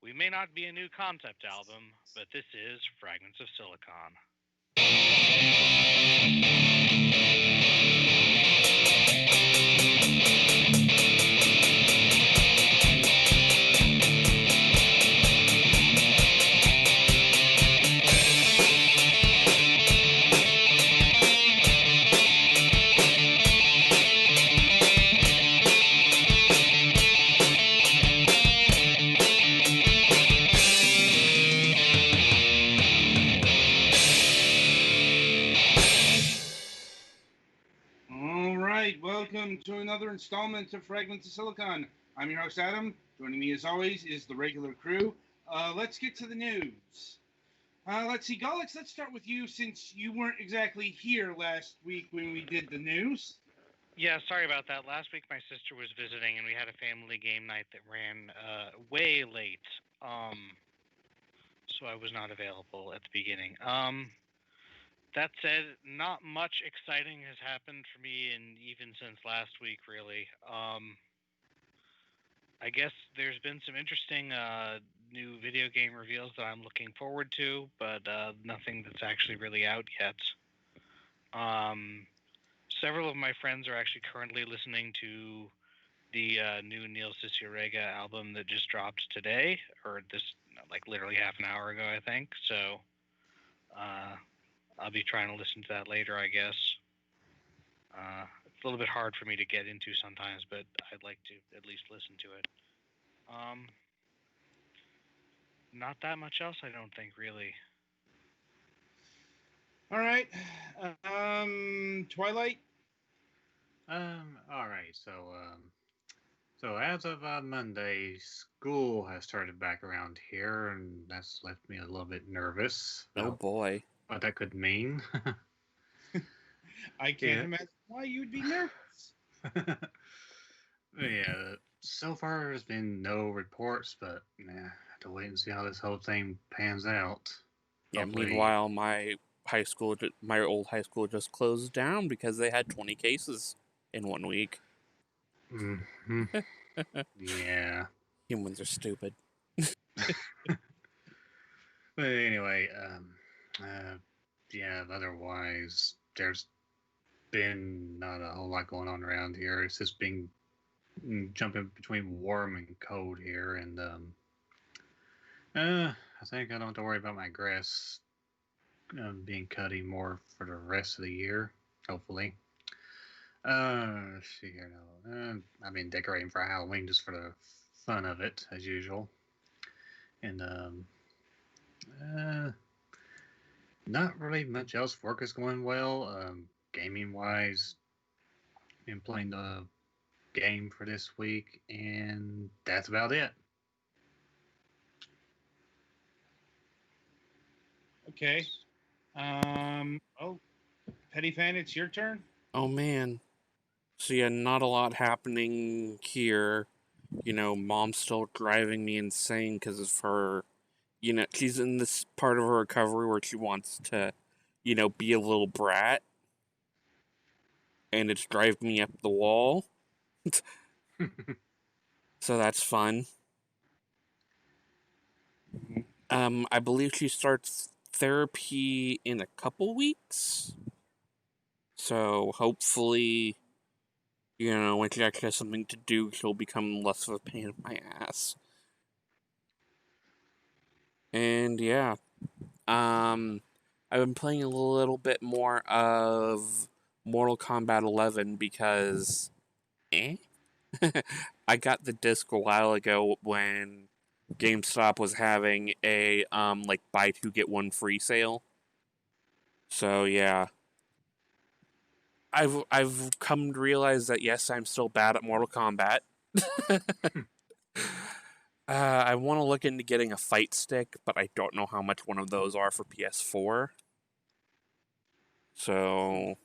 We may not be a new concept album, but this is Fragments of Silicon. All right, welcome to another installment of Fragments of Silicon. I'm your host, Adam. Joining me, as always, is the regular crew. Let's get to the news. Let's see, Gulix, let's start with you since you weren't exactly here last week when we did the news. Yeah, sorry about that. Last week my sister was visiting and we had a family game night that ran way late. So I was not available at the beginning. That said, not much exciting has happened for me, and even since last week, really. I guess there's been some interesting new video game reveals that I'm looking forward to, but nothing that's actually really out yet. Several of my friends are actually currently listening to the new Neil Cicierega album that just dropped today, or this, like literally half an hour ago, I think. So I'll be trying to listen to that later, I guess. It's a little bit hard for me to get into sometimes, but I'd like to at least listen to it. Not that much else, I don't think, really. All right, Twilight. All right. So as of Monday, school has started back around here, and that's left me a little bit nervous Oh about boy. what that could mean. I can't Yeah. imagine why you'd be nervous. Yeah. So far, there's been no reports, but I have to wait and see how this whole thing pans out. Yeah. Hopefully, Meanwhile, my old high school, just closed down because they had 20 cases in 1 week. hmm yeah. Humans are stupid. But anyway, yeah. Otherwise, there's been not a whole lot going on around here. It's just been jumping between warm and cold here, and I think I don't have to worry about my grass being cut anymore for the rest of the year. Hopefully. Let's see here now. I've been decorating for Halloween just for the fun of it, as usual, and uh, not really much else. Work is going well. Gaming wise, been playing the game for this week, and that's about it. Okay. Oh, Petty Fan, it's your turn. Oh man. So yeah, not a lot happening here. Mom's still driving me insane because of her. She's in this part of her recovery where she wants to, be a little brat, and it's driving me up the wall. So that's fun. I believe she starts therapy in a couple weeks. So hopefully, when she actually has something to do, she'll become less of a pain in my ass. And yeah, I've been playing a little bit more of Mortal Kombat 11 because, I got the disc a while ago when GameStop was having a like buy two get one free sale. So yeah, I've come to realize that yes, I'm still bad at Mortal Kombat. I want to look into getting a fight stick, but I don't know how much one of those are for PS4. So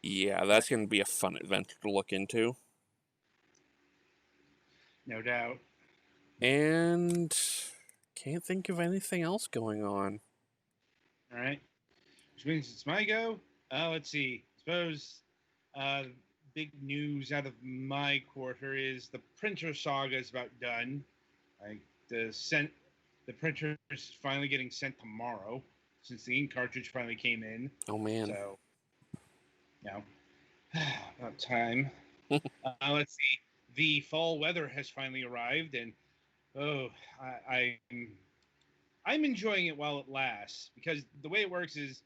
yeah, that's going to be a fun adventure to look into. No doubt. And can't think of anything else going on. All right. Which means it's my go. Let's see. Suppose big news out of my quarter is the Printer Saga is about done. Like the printer is finally getting sent tomorrow, since the ink cartridge finally came in. Oh man. So, you know, about time. Let's see. The fall weather has finally arrived, and oh, I'm enjoying it while it lasts, because the way it works is,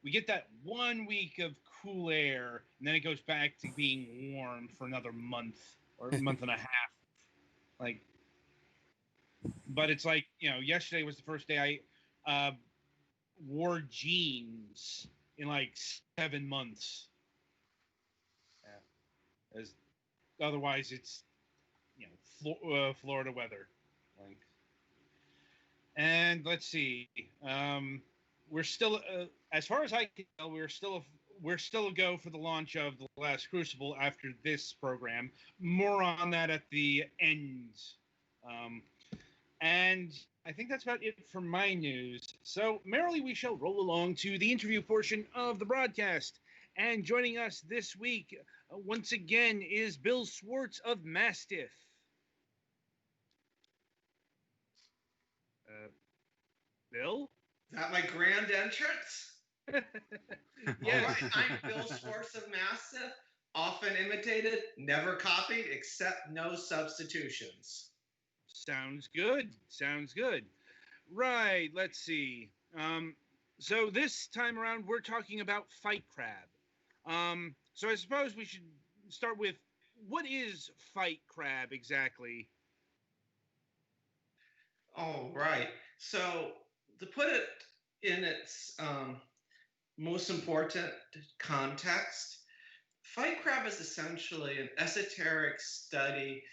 we get that 1 week of cool air, and then it goes back to being warm for another month or a month and a half. Like, but it's like, yesterday was the first day I wore jeans in like 7 months. Yeah. As otherwise, it's Florida weather. Like, and let's see. We're still, as far as I can tell, we're still a go for the launch of The Last Crucible after this program. More on that at the end. And I think that's about it for my news. So merrily we shall roll along to the interview portion of the broadcast. And joining us this week, once again, is Bill Swartz of Mastiff. Bill? Is that my grand entrance? Yes. All right, I'm Bill Swartz of Mastiff, often imitated, never copied, except no substitutions. Sounds good. Right, let's see. So this time around, we're talking about Fight Crab. So I suppose we should start with, what is Fight Crab exactly? All right. So to put it in its most important context, Fight Crab is essentially an esoteric study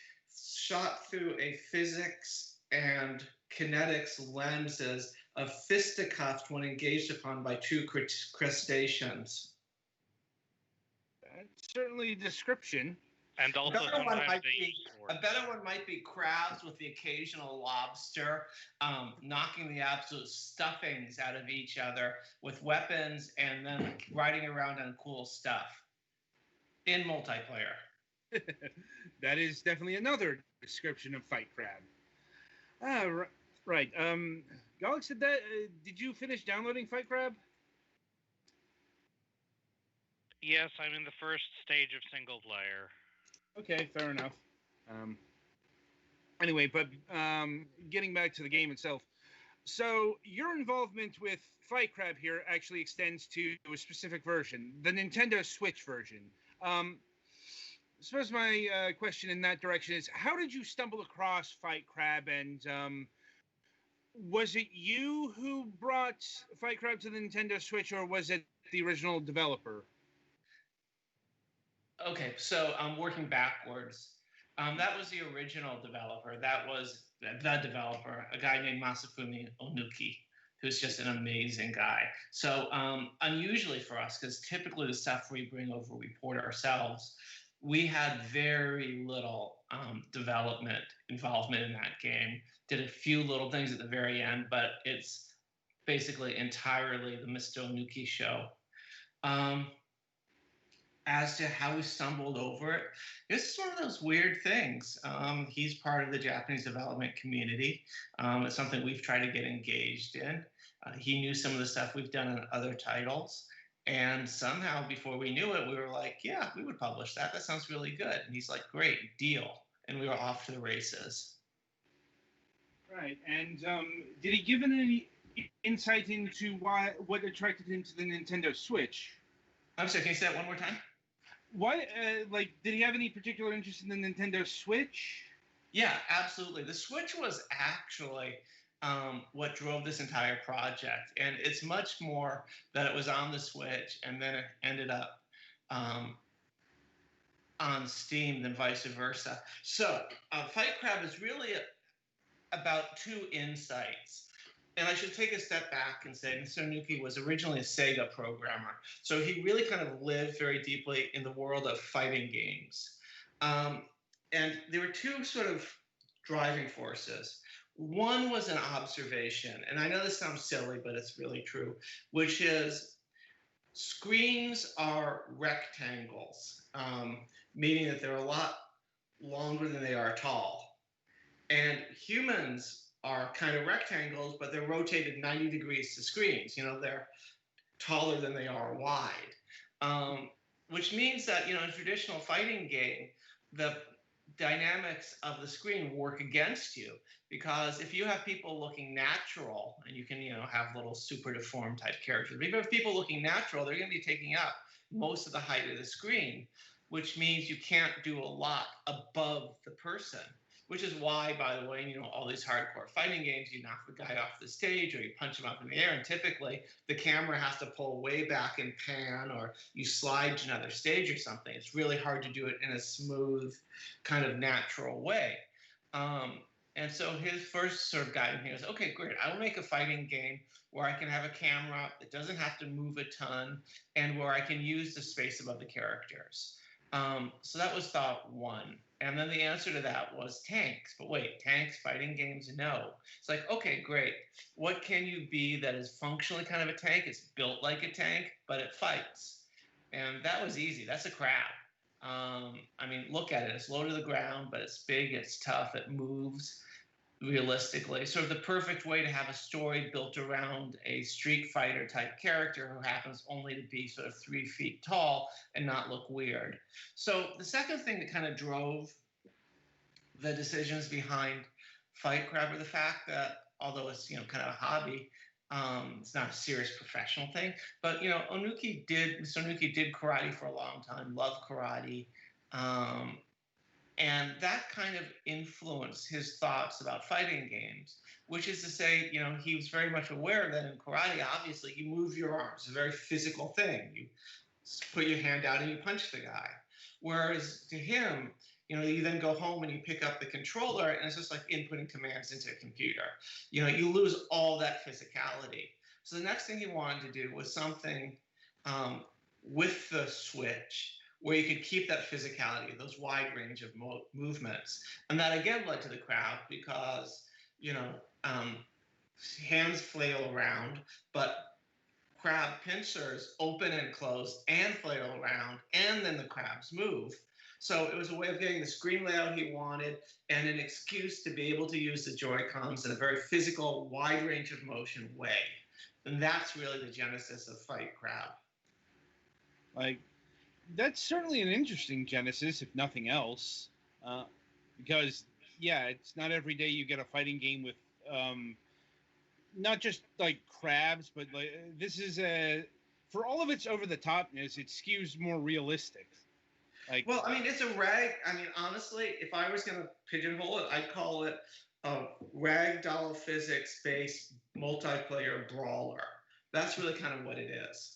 shot through a physics and kinetics lenses of fisticuffs when engaged upon by two crustaceans. That's certainly a description. And also a better one might be crabs with the occasional lobster, knocking the absolute stuffings out of each other with weapons and then riding around on cool stuff in multiplayer. That is definitely another description of Fight Crab. Right. Galax, did you finish downloading Fight Crab? Yes, I'm in the first stage of single player. Okay, fair enough. Anyway, but getting back to the game itself. So your involvement with Fight Crab here actually extends to a specific version, the Nintendo Switch version. I suppose my question in that direction is, how did you stumble across Fight Crab, and was it you who brought Fight Crab to the Nintendo Switch, or was it the original developer? Okay, so I'm working backwards. That was the original developer. That was the developer, a guy named Masafumi Onuki, who's just an amazing guy. So unusually for us, because typically the stuff we bring over, we port ourselves, we had very little development involvement in that game. Did a few little things at the very end, but it's basically entirely the Mr. Onuki show. As to how we stumbled over it, this is one of those weird things. He's part of the Japanese development community. It's something we've tried to get engaged in. He knew some of the stuff we've done on other titles. And somehow, before we knew it, we were like, yeah, we would publish that. That sounds really good. And he's like, great, deal. And we were off to the races. Right. And did he give any insight into what attracted him to the Nintendo Switch? I'm sorry, can you say that one more time? Why, did he have any particular interest in the Nintendo Switch? Yeah, absolutely. The Switch was actually what drove this entire project. And it's much more that it was on the Switch and then it ended up on Steam than vice versa. So Fight Crab is really about two insights. And I should take a step back and say Mr. Onuki was originally a Sega programmer. So he really kind of lived very deeply in the world of fighting games. And there were two sort of driving forces. One was an observation, and I know this sounds silly, but it's really true, which is screens are rectangles, meaning that they're a lot longer than they are tall. And humans are kind of rectangles, but they're rotated 90 degrees to screens. They're taller than they are wide, which means that, in a traditional fighting game, the dynamics of the screen work against you, because if you have people looking natural, and you can, have little super deformed type characters, but even if people looking natural, they're going to be taking up most of the height of the screen, which means you can't do a lot above the person. Which is why, by the way, all these hardcore fighting games, you knock the guy off the stage or you punch him up in the air, and typically the camera has to pull way back and pan, or you slide to another stage or something. It's really hard to do it in a smooth, kind of natural way. And so his first sort of guidance, he goes, okay, great, I will make a fighting game where I can have a camera that doesn't have to move a ton, and where I can use the space above the characters. So that was thought one. And then the answer to that was tanks. But wait, tanks, fighting games, no. It's like, okay, great. What can you be that is functionally kind of a tank? It's built like a tank, but it fights. And that was easy. That's a crab. Look at it. It's low to the ground, but it's big, it's tough, it moves realistically. Sort of the perfect way to have a story built around a Street Fighter type character who happens only to be sort of 3 feet tall and not look weird. So the second thing that kind of drove the decisions behind Fight Crab were the fact that, although it's, kind of a hobby, it's not a serious professional thing. But, Mr. Onuki did karate for a long time, loved karate. And that kind of influenced his thoughts about fighting games, which is to say, he was very much aware that in karate, obviously, you move your arms. It's a very physical thing. You put your hand out and you punch the guy. Whereas to him, you then go home and you pick up the controller, and it's just like inputting commands into a computer. You lose all that physicality. So the next thing he wanted to do was something with the Switch, where you could keep that physicality, those wide range of movements. And that again led to the crowd, because, hands flail around, but crab pincers open and close and flail around, and then the crabs move. So it was a way of getting the screen layout he wanted, and an excuse to be able to use the Joy-Cons in a very physical, wide range of motion way. And that's really the genesis of Fight Crab. That's certainly an interesting genesis, if nothing else, because, yeah, it's not every day you get a fighting game with not just like crabs, but this is for all of its over the topness, it skews more realistic. It's a rag. Honestly, if I was going to pigeonhole it, I'd call it a ragdoll physics-based multiplayer brawler. That's really kind of what it is.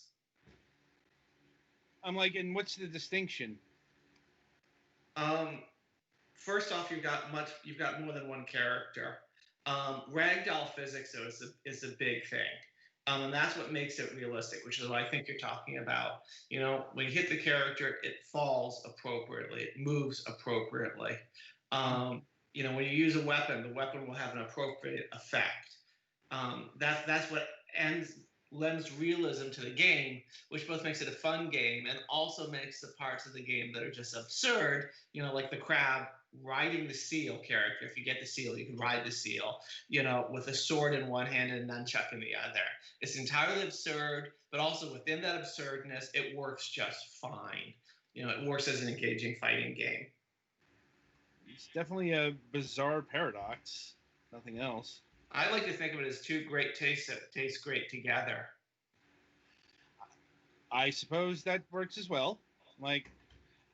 And what's the distinction? First off, you've got more than one character. Ragdoll physics, though, is a big thing. And that's what makes it realistic, which is what I think you're talking about. When you hit the character, it falls appropriately, it moves appropriately. When you use a weapon, the weapon will have an appropriate effect. That's what lends realism to the game, which both makes it a fun game and also makes the parts of the game that are just absurd, like the crab riding the seal character. If you get the seal, you can ride the seal, with a sword in one hand and a nunchuck in the other. It's entirely absurd, but also within that absurdness, it works just fine. It works as an engaging fighting game. It's definitely a bizarre paradox, nothing else. I like to think of it as two great tastes that taste great together. I suppose that works as well. Let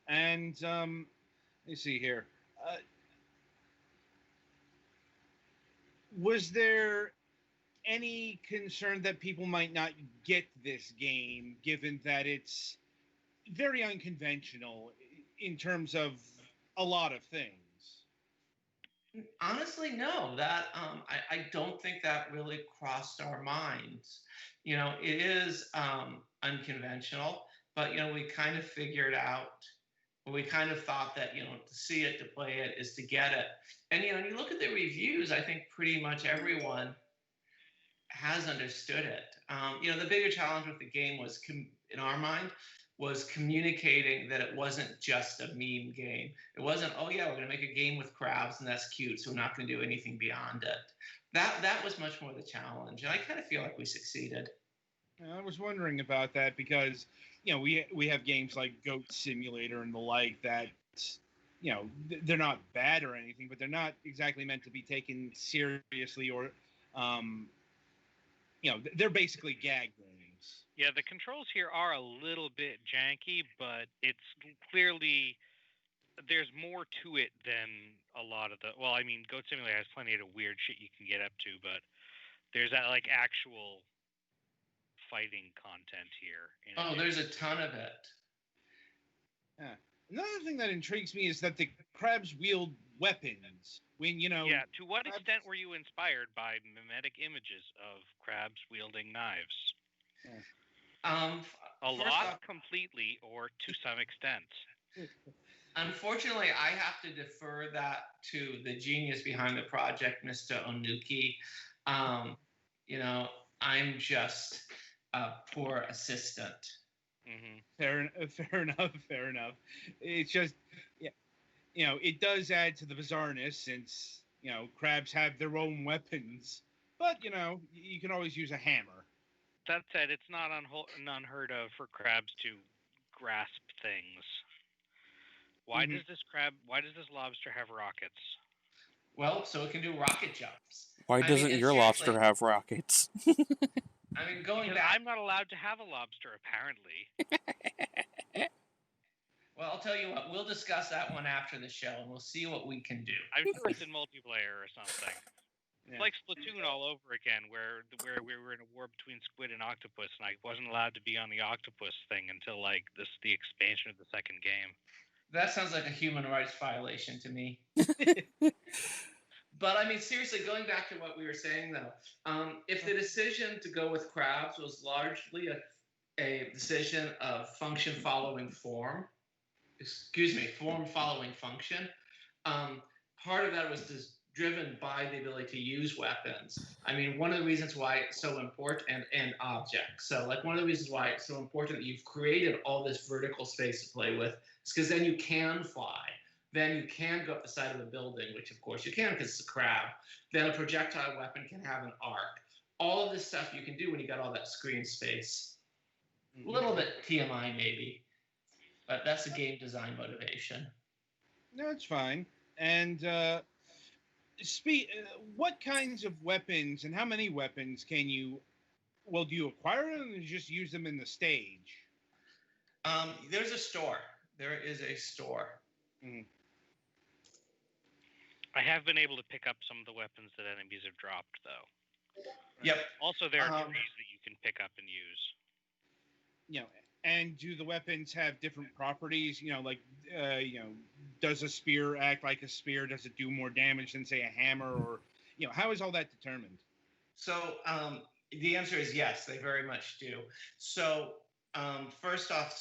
me see here. Was there any concern that people might not get this game, given that it's very unconventional in terms of a lot of things? Honestly, no. That I don't think that really crossed our minds. It is unconventional, but we kind of figured out. We kind of thought that to see it, to play it, is to get it. And and you look at the reviews, I think pretty much everyone has understood it. The bigger challenge with the game was, in our mind, was communicating that it wasn't just a meme game. It wasn't, oh yeah, we're going to make a game with crabs and that's cute, so we're not going to do anything beyond it. That was much more the challenge, and I kind of feel like we succeeded. I was wondering about that because, we have games like Goat Simulator and the like that, they're not bad or anything, but they're not exactly meant to be taken seriously or, they're basically gag games. Yeah, the controls here are a little bit janky, but it's clearly there's more to it than a lot of the. Well, I mean, Goat Simulator has plenty of weird shit you can get up to, but there's that like actual fighting content here. Oh, there's a ton of it. Yeah. Another thing that intrigues me is that the crabs wield weapons. Yeah, to what extent were you inspired by mimetic images of crabs wielding knives? Yeah. A lot, completely, or to some extent. Unfortunately, I have to defer that to the genius behind the project, Mr. Onuki. I'm just a poor assistant. Mm-hmm. Fair enough. It's just, it does add to the bizarreness since, crabs have their own weapons. But, you can always use a hammer. That said, it's not unheard of for crabs to grasp things. Why does this lobster have rockets? Well, so it can do rocket jumps. Why doesn't your lobster have rockets? I mean, going back... I'm not allowed to have a lobster, apparently. Well, I'll tell you what. We'll discuss that one after the show, and we'll see what we can do. I'm sure it's in multiplayer or something. Yeah. It's like Splatoon all over again, where we were in a war between squid and octopus, and I wasn't allowed to be on the octopus thing until the expansion of the second game. That sounds like a human rights violation to me. But I mean, seriously, going back to what we were saying though, if the decision to go with crabs was largely a decision of function following form, form following function, part of that was driven by the ability to use weapons. I mean, one of the reasons why it's so important, and objects. So, like, one of the reasons why it's so important that you've created all this vertical space to play with is because then you can fly. Then you can go up the side of a building, which of course you can because it's a crab. Then a projectile weapon can have an arc. All of this stuff you can do when you got all that screen space. A little bit TMI maybe, but that's a game design motivation. No, it's fine. And what kinds of weapons and how many weapons do you acquire them or just use them in the stage? There's a store. There is a store. Mm-hmm. I have been able to pick up some of the weapons that enemies have dropped, though. Yep. Also, there are trees that you can pick up and use. And do the weapons have different properties? Does a spear act like a spear? Does it do more damage than, say, a hammer? Or, how is all that determined? So the answer is yes, they very much do. So first off,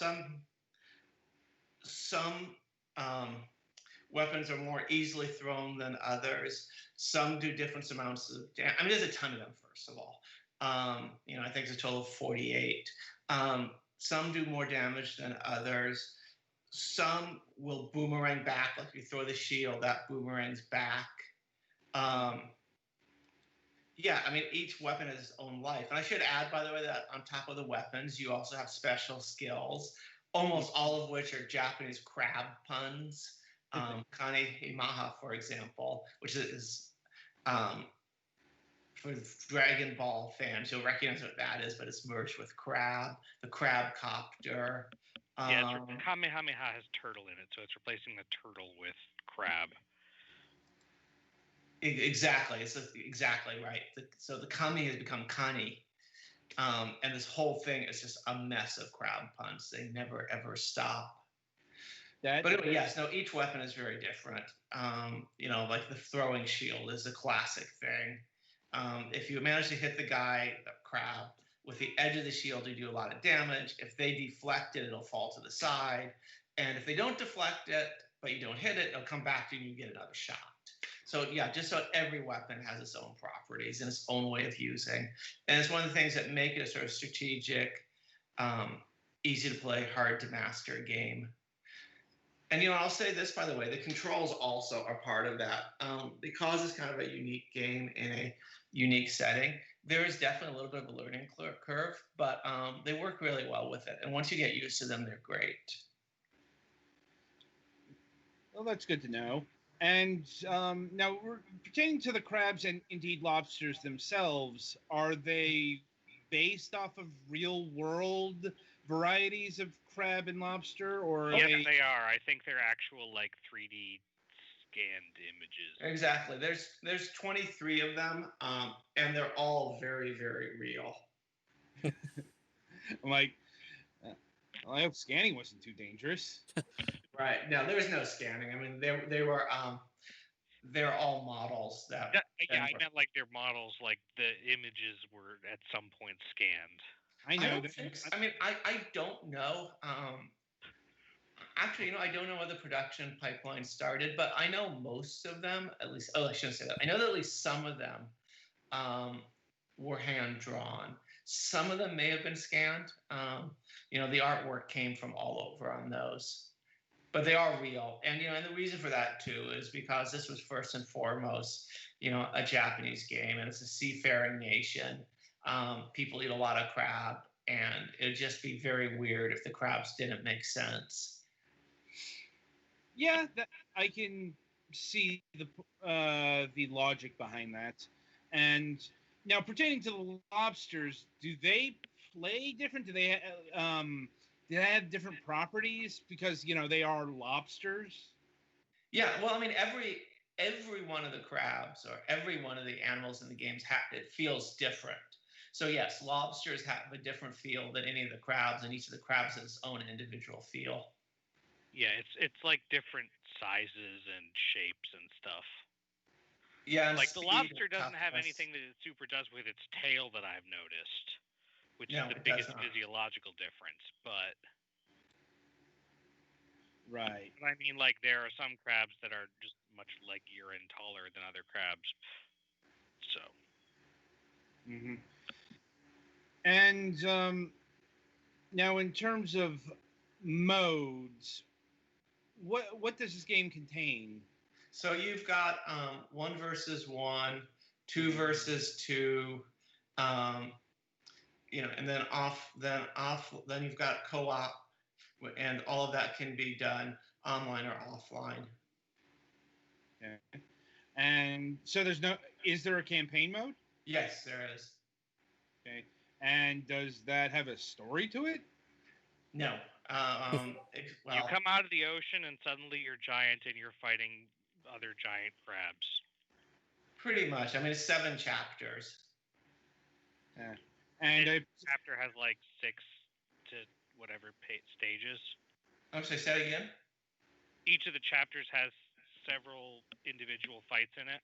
some weapons are more easily thrown than others. Some do different amounts of damage. I mean, there's a ton of them, first of all. I think it's a total of 48. Some do more damage than others. Some will boomerang back. Like if you throw the shield, that boomerangs back. Yeah, I mean, each weapon has its own life. And I should add, by the way, that on top of the weapons, you also have special skills, almost all of which are Japanese crab puns. Kanehimaha, for example, which is for Dragon Ball fans, you'll recognize what that is, but it's merged with crab, the crab copter. Kamehameha has turtle in it, so it's replacing the turtle with crab. Exactly. It's exactly right. So the kami has become kani. And this whole thing is just a mess of crab puns. They never, ever stop. But anyway, yes, no, each weapon is very different. Like the throwing shield is a classic thing. If you manage to hit the guy, the crab, with the edge of the shield, you do a lot of damage. If they deflect it, it'll fall to the side. And if they don't deflect it, but you don't hit it, it'll come back to you and you get another shot. So yeah, just so every weapon has its own properties and its own way of using. And it's one of the things that make it a sort of strategic easy to play, hard to master game. And I'll say this, by the way, the controls also are part of that. Because it's kind of a unique game in a unique setting, there is definitely a little bit of a learning curve, but they work really well with it. And once you get used to them, they're great. Well, that's good to know. And now, pertaining to the crabs and indeed lobsters themselves, are they based off of real-world varieties of crab and lobster, or yes, they are. I think they're actual 3D scanned images. Exactly. There's 23 of them, and they're all very, very real. I'm like, well, I hope scanning wasn't too dangerous. Right. No, there was no scanning. I mean, they were they're all models that. Yeah, I meant they're models. The images were at some point scanned. I know. I don't think so. I mean, I don't know. Actually, I don't know where the production pipeline started, but I know most of them, at least. Oh, I shouldn't say that. I know that at least some of them were hand drawn. Some of them may have been scanned. The artwork came from all over on those. But they are real. And, and the reason for that, too, is because this was first and foremost, a Japanese game, and it's a seafaring nation. People eat a lot of crab, and it'd just be very weird if the crabs didn't make sense. Yeah, I can see the logic behind that. And now, pertaining to the lobsters, do they play different? Do they have different properties because they are lobsters? Yeah, well, I mean, every one of the crabs or every one of the animals in the games it feels different. So yes, lobsters have a different feel than any of the crabs, and each of the crabs has its own individual feel. Yeah, it's different sizes and shapes and stuff. Yeah, and the lobster doesn't have anything that it super does with its tail that I've noticed, which is the biggest physiological difference. But right. But I mean, there are some crabs that are just much leggier and taller than other crabs. So. Mm-hmm. And now, in terms of modes, what does this game contain? So you've got 1 versus 1, 2 versus 2, and then then you've got co-op, and all of that can be done online or offline. Okay. And so is there a campaign mode? Yes, there is. Okay. And does that have a story to it? No. You come out of the ocean and suddenly you're giant and you're fighting other giant crabs. Pretty much. I mean, it's 7 chapters. Yeah. And each chapter has 6 to whatever stages. I'm sorry, say that again? Each of the chapters has several individual fights in it.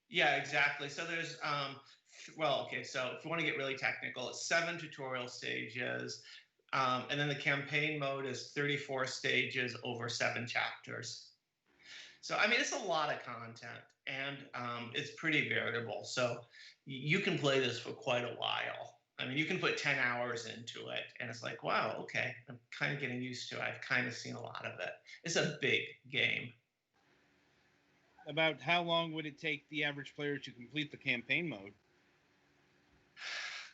Yeah, exactly. So there's, so if you want to get really technical, it's 7 tutorial stages. And then the campaign mode is 34 stages over 7 chapters. So, I mean, it's a lot of content, and it's pretty variable. So you can play this for quite a while. I mean, you can put 10 hours into it, and it's like, wow, okay, I'm kind of getting used to it. I've kind of seen a lot of it. It's a big game. About how long would it take the average player to complete the campaign mode?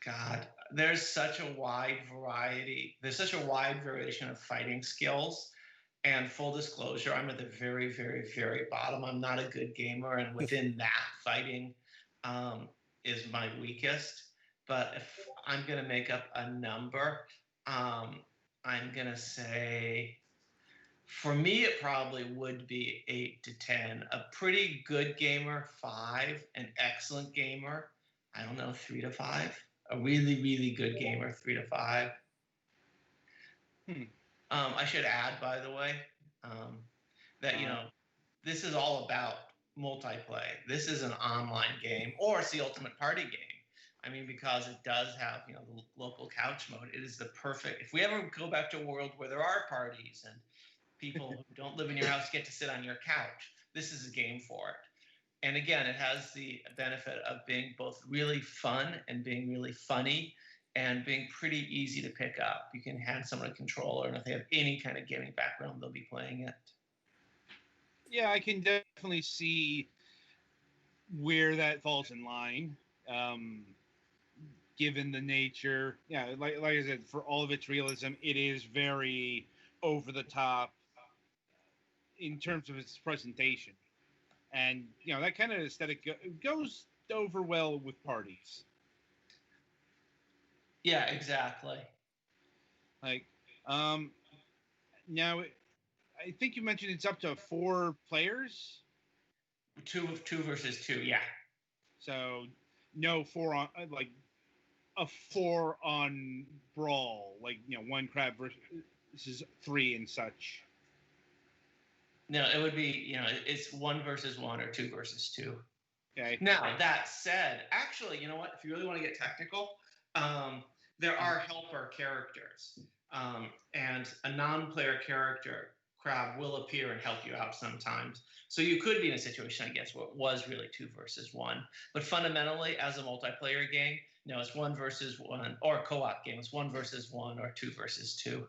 God, there's such a wide variety. There's such a wide variation of fighting skills. And full disclosure, I'm at the very, very, very bottom. I'm not a good gamer, and within that, fighting is my weakest. But if I'm going to make up a number, I'm going to say, for me, it probably would be 8 to 10. A pretty good gamer, 5. An excellent gamer, I don't know, 3 to 5. A really, really good gamer, 3 to 5. I should add, by the way, that, this is all about multiplayer. This is an online game, or it's the ultimate party game. I mean, because it does have, the local couch mode. It is the perfect, if we ever go back to a world where there are parties and people who don't live in your house get to sit on your couch, this is a game for it. And again, it has the benefit of being both really fun and being really funny and being pretty easy to pick up. You can hand someone a controller, and if they have any kind of gaming background, they'll be playing it. Yeah, I can definitely see where that falls in line. Given the nature, yeah, like I said, for all of its realism, it is very over the top in terms of its presentation, and that kind of aesthetic goes over well with parties. Yeah, exactly. Like, now I think you mentioned it's up to 4 players. Two versus 2, yeah. So no 4 on like a 4 on brawl, like 1 crab versus 3 and such. No, it would be it's 1 versus 1 or 2 versus 2. Okay. Now that said, actually, you know what? If you really want to get technical, there are helper characters, and a non-player character crab will appear and help you out sometimes. So you could be in a situation, I guess, where it was really 2 versus 1. But fundamentally, as a multiplayer game, it's 1 versus 1, or a co-op game, it's 1 versus 1 or 2 versus 2.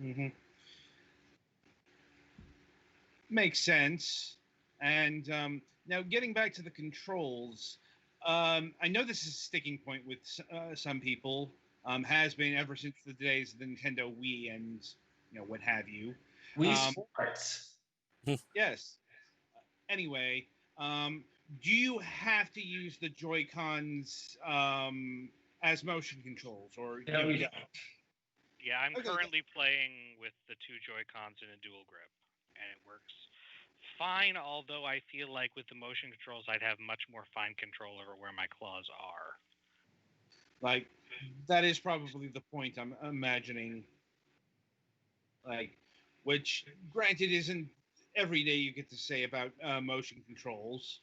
Mm-hmm. Makes sense. And now getting back to the controls, I know this is a sticking point with some people. Has been ever since the days of the Nintendo Wii and what have you. Wii Sports. Yes. Anyway, do you have to use the Joy-Cons as motion controls, or No, you don't. Yeah, I'm currently playing with the 2 Joy-Cons in a dual grip, and it works fine, although I feel like with the motion controls, I'd have much more fine control over where my claws are. Like, that is probably the point I'm imagining. Like, which, granted, isn't every day you get to say about motion controls.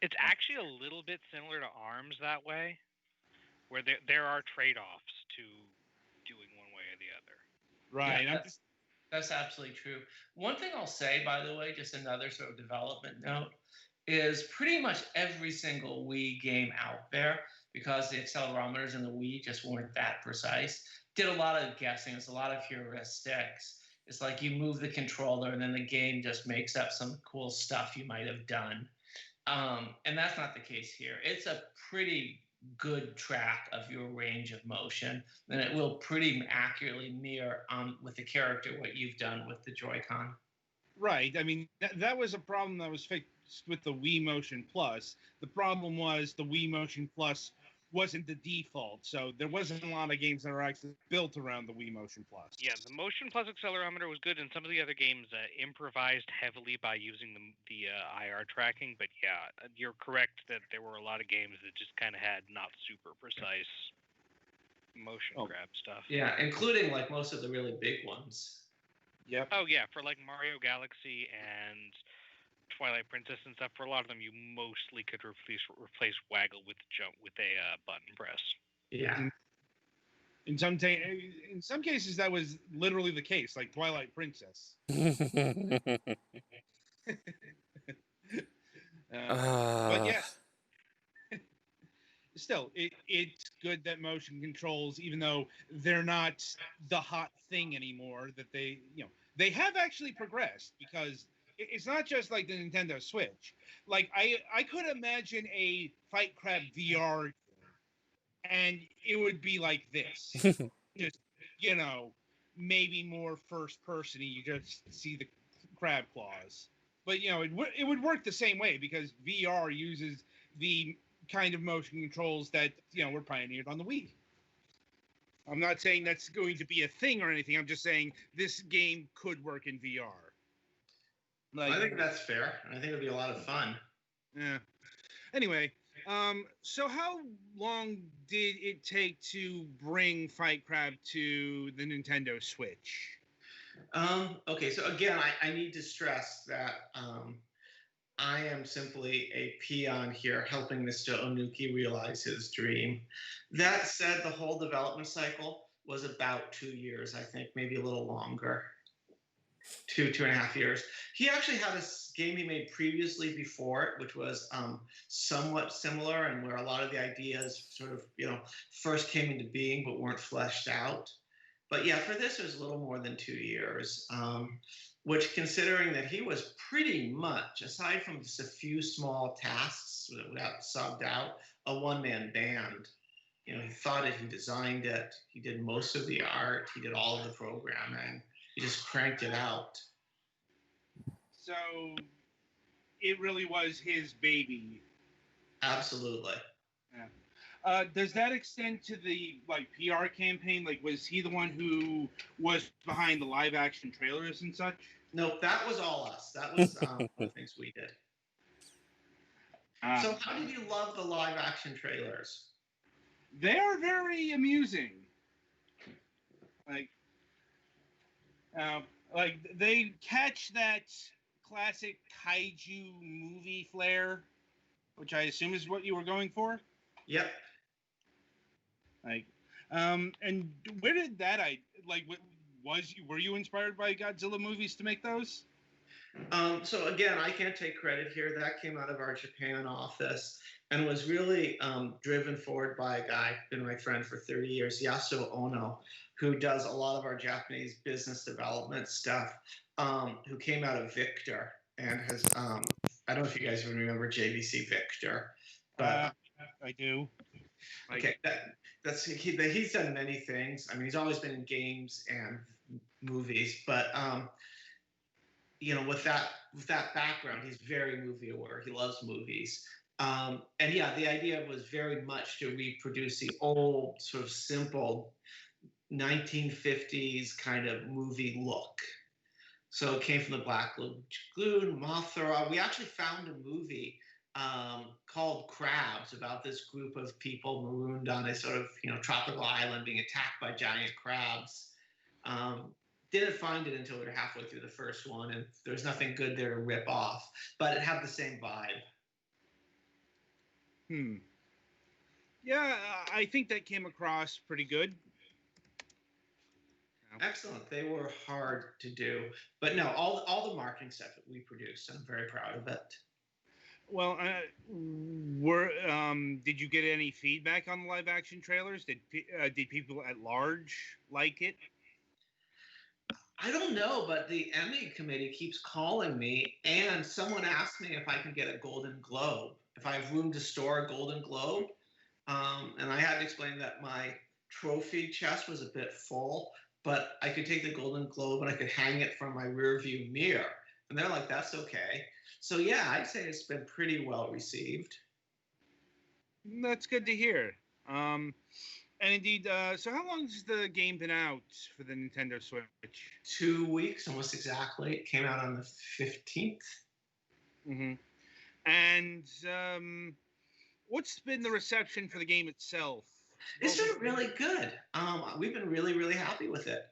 It's actually a little bit similar to ARMS that way, where there are trade-offs to doing one way or the other. Right. Yeah, that's absolutely true. One thing I'll say, by the way, just another sort of development note, is pretty much every single Wii game out there, because the accelerometers in the Wii just weren't that precise, did a lot of guessing. It's a lot of heuristics. It's like you move the controller and then the game just makes up some cool stuff you might have done. And that's not the case here. It's a pretty good track of your range of motion, then it will pretty accurately mirror with the character what you've done with the Joy-Con. Right. I mean, that was a problem that was fixed with the Wii Motion Plus. The problem was the Wii Motion Plus wasn't the default, so there wasn't a lot of games that are actually built around the Wii Motion Plus. Yeah, the Motion Plus accelerometer was good, and some of the other games improvised heavily by using the IR tracking. But yeah, you're correct that there were a lot of games that just kind of had not super precise motion grab stuff. Yeah, including like most of the really big ones. Yep. Oh yeah, for like Mario Galaxy and Twilight Princess and stuff, for a lot of them you mostly could replace waggle with jump with a button press. Yeah. In some cases that was literally the case, like Twilight Princess. But yeah, still, it's good that motion controls, even though they're not the hot thing anymore, that they have actually progressed, because it's not just like the Nintendo Switch. Like, I could imagine a Fight Crab VR, and it would be like this. Just, maybe more first person, you just see the crab claws. But, it would work the same way, because VR uses the kind of motion controls that, were pioneered on the Wii. I'm not saying that's going to be a thing or anything. I'm just saying this game could work in VR. Like, I think that's fair. I think it'd be a lot of fun. Yeah. Anyway, so how long did it take to bring Fight Crab to the Nintendo Switch? Okay, so again, I need to stress that I am simply a peon here helping Mr. Onuki realize his dream. That said, the whole development cycle was about 2 years, I think, maybe a little longer. two and a half years. He actually had a game he made previously before it, which was somewhat similar, and where a lot of the ideas sort of, first came into being but weren't fleshed out. But yeah, for this, it was a little more than 2 years, which, considering that he was pretty much, aside from just a few small tasks that got subbed out, a one-man band. He thought it, he designed it, he did most of the art, he did all of the programming. He just cranked it out. So it really was his baby. Absolutely. Yeah. Does that extend to the PR campaign? Was he the one who was behind the live action trailers and such? No, that was all us. That was one of the things we did. So how did you love the live action trailers? They are very amusing. They catch that classic kaiju movie flair, which I assume is what you were going for. Yep. And where did that were you inspired by Godzilla movies to make those? So again, I can't take credit here. That came out of our Japan office and was really driven forward by a guy, been my friend for 30 years, Yasuo Ono, who does a lot of our Japanese business development stuff, who came out of Victor and has, I don't know if you guys even remember JVC Victor, but I do. Okay, he's done many things. I mean, he's always been in games and movies, but with that background, he's very movie aware. He loves movies, and yeah, the idea was very much to reproduce the old sort of simple 1950s kind of movie look. So it came from the Black Lagoon, Mothra. We actually found a movie called Crabs, about this group of people marooned on a sort of tropical island being attacked by giant crabs. Didn't find it until we were halfway through the first one, and there's nothing good there to rip off, but it had the same vibe. Yeah, I think that came across pretty good. Excellent. They were hard to do, but no, all the marketing stuff that we produced, I'm very proud of it. Well, did you get any feedback on the live action trailers? Did people at large like it? I don't know, but the Emmy committee keeps calling me, and someone asked me if I can get a Golden Globe, if I have room to store a Golden Globe, and I had to explain that my trophy chest was a bit full, but I could take the Golden Globe and I could hang it from my rearview mirror, and they're like, "That's okay." So yeah, I'd say it's been pretty well received. That's good to hear. And indeed, so how long has the game been out for the Nintendo Switch? 2 weeks, almost exactly. It came out on the 15th. Mm-hmm. And what's been the reception for the game itself? It's been really good. We've been really, really happy with it.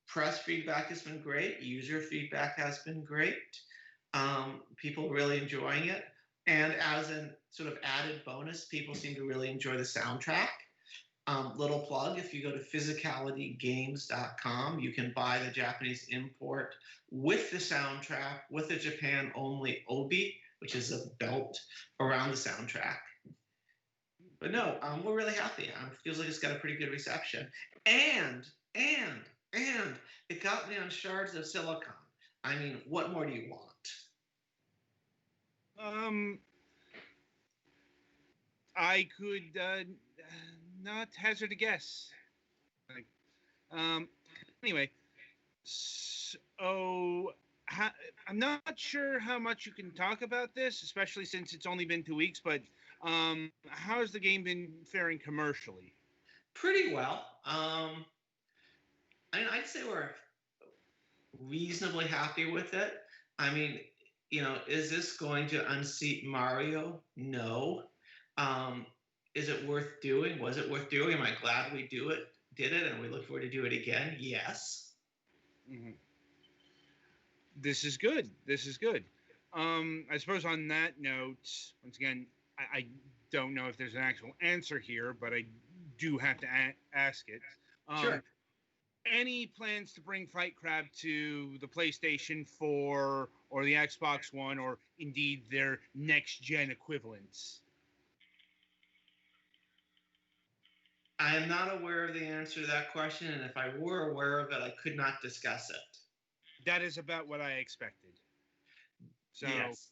Press feedback has been great. User feedback has been great. People really enjoying it. And as a sort of added bonus, people seem to really enjoy the soundtrack. Little plug, if you go to physicalitygames.com, you can buy the Japanese import with the soundtrack, with the Japan-only obi, which is a belt around the soundtrack. But no, we're really happy. It feels like it's got a pretty good reception. And it got me on Shards of Silicon. I mean, what more do you want? I could not hazard a guess. Anyway, so I'm not sure how much you can talk about this, especially since it's only been 2 weeks, but how has the game been faring commercially? Pretty well. I mean, I'd say we're reasonably happy with it. I mean, is this going to unseat Mario? No. Is it worth doing? Was it worth doing? Am I glad we did it, and we look forward to do it again? Yes. Mm-hmm. This is good. I suppose on that note, once again, I don't know if there's an actual answer here, but I do have to ask it. Sure. any plans to bring Fight Crab to the PlayStation 4 or the Xbox One, or indeed their next-gen equivalents? I am not aware of the answer to that question, and if I were aware of it, I could not discuss it. That is about what I expected. So, yes.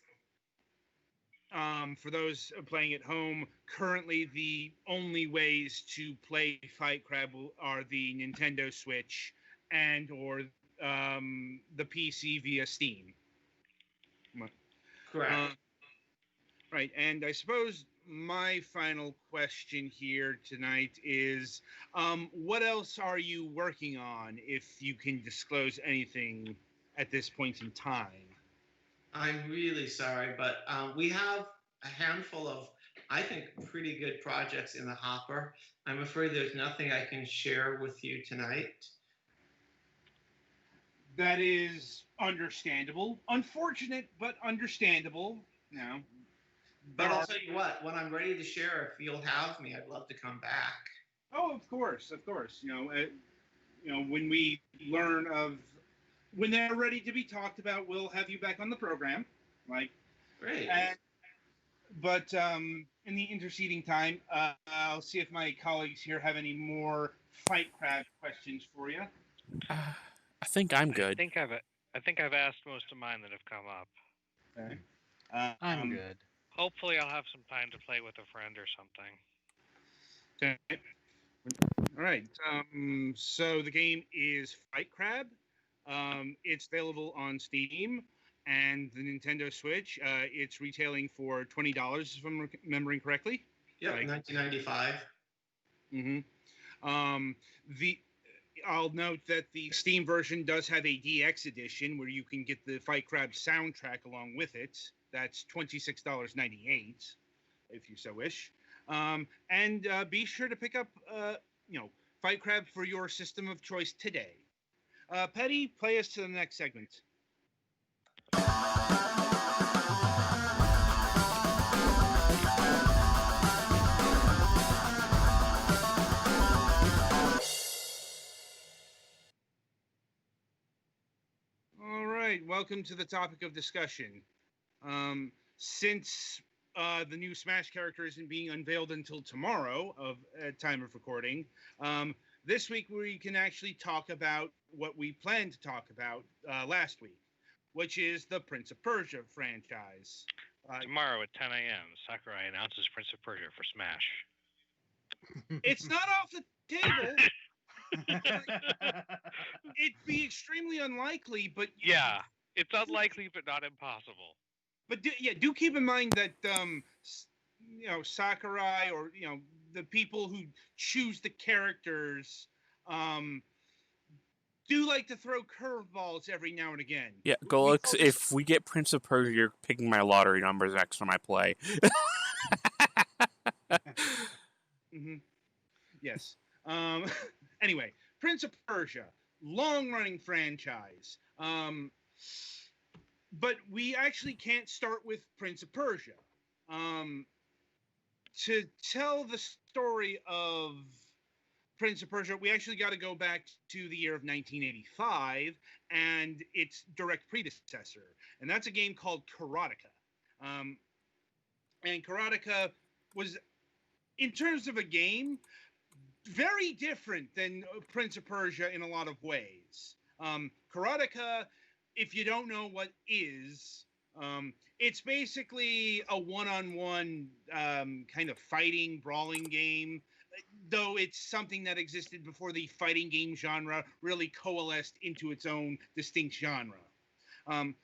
For those playing at home, currently the only ways to play Fight Crab are the Nintendo Switch and or the PC via Steam. Correct. Right, and I suppose my final question here tonight is, what else are you working on, if you can disclose anything at this point in time? I'm really sorry, but we have a handful of, I think, pretty good projects in the hopper. I'm afraid there's nothing I can share with you tonight. That is understandable. Unfortunate, but understandable. No. But I'll tell you what, when I'm ready to share, if you'll have me, I'd love to come back. Oh, of course, of course. When we learn of, when they're ready to be talked about, we'll have you back on the program. Great. But in the interceding time, I'll see if my colleagues here have any more Fight Crab questions for you. I think I'm good. I think I've asked most of mine that have come up. Okay. I'm good. Hopefully, I'll have some time to play with a friend or something. Okay. All right. So the game is Fight Crab. It's available on Steam and the Nintendo Switch. It's retailing for $20, if I'm remembering correctly. Yep, $19.95. Mm-hmm. I'll note that the Steam version does have a DX edition where you can get the Fight Crab soundtrack along with it. That's $26.98, if you so wish. And be sure to pick up, Fight Crab for your system of choice today. Petty, play us to the next segment. All right, welcome to the topic of discussion. Since the new Smash character isn't being unveiled until tomorrow at time of recording, this week we can actually talk about what we planned to talk about last week, which is the Prince of Persia franchise. Tomorrow at 10 a.m., Sakurai announces Prince of Persia for Smash. It's not off the table. It'd be extremely unlikely, but... Yeah, it's unlikely, but not impossible. But do keep in mind that, Sakurai or, the people who choose the characters do like to throw curveballs every now and again. Yeah, Golix, if we get Prince of Persia, you're picking my lottery numbers next time I play. Mm-hmm. Yes. Anyway, Prince of Persia, long-running franchise. But we actually can't start with Prince of Persia. To tell the story of Prince of Persia, we actually got to go back to the year of 1985 and its direct predecessor. And that's a game called Karateka. And Karateka was, in terms of a game, very different than Prince of Persia in a lot of ways. Karateka, if you don't know what is, it's basically a one-on-one kind of fighting, brawling game, though it's something that existed before the fighting game genre really coalesced into its own distinct genre. And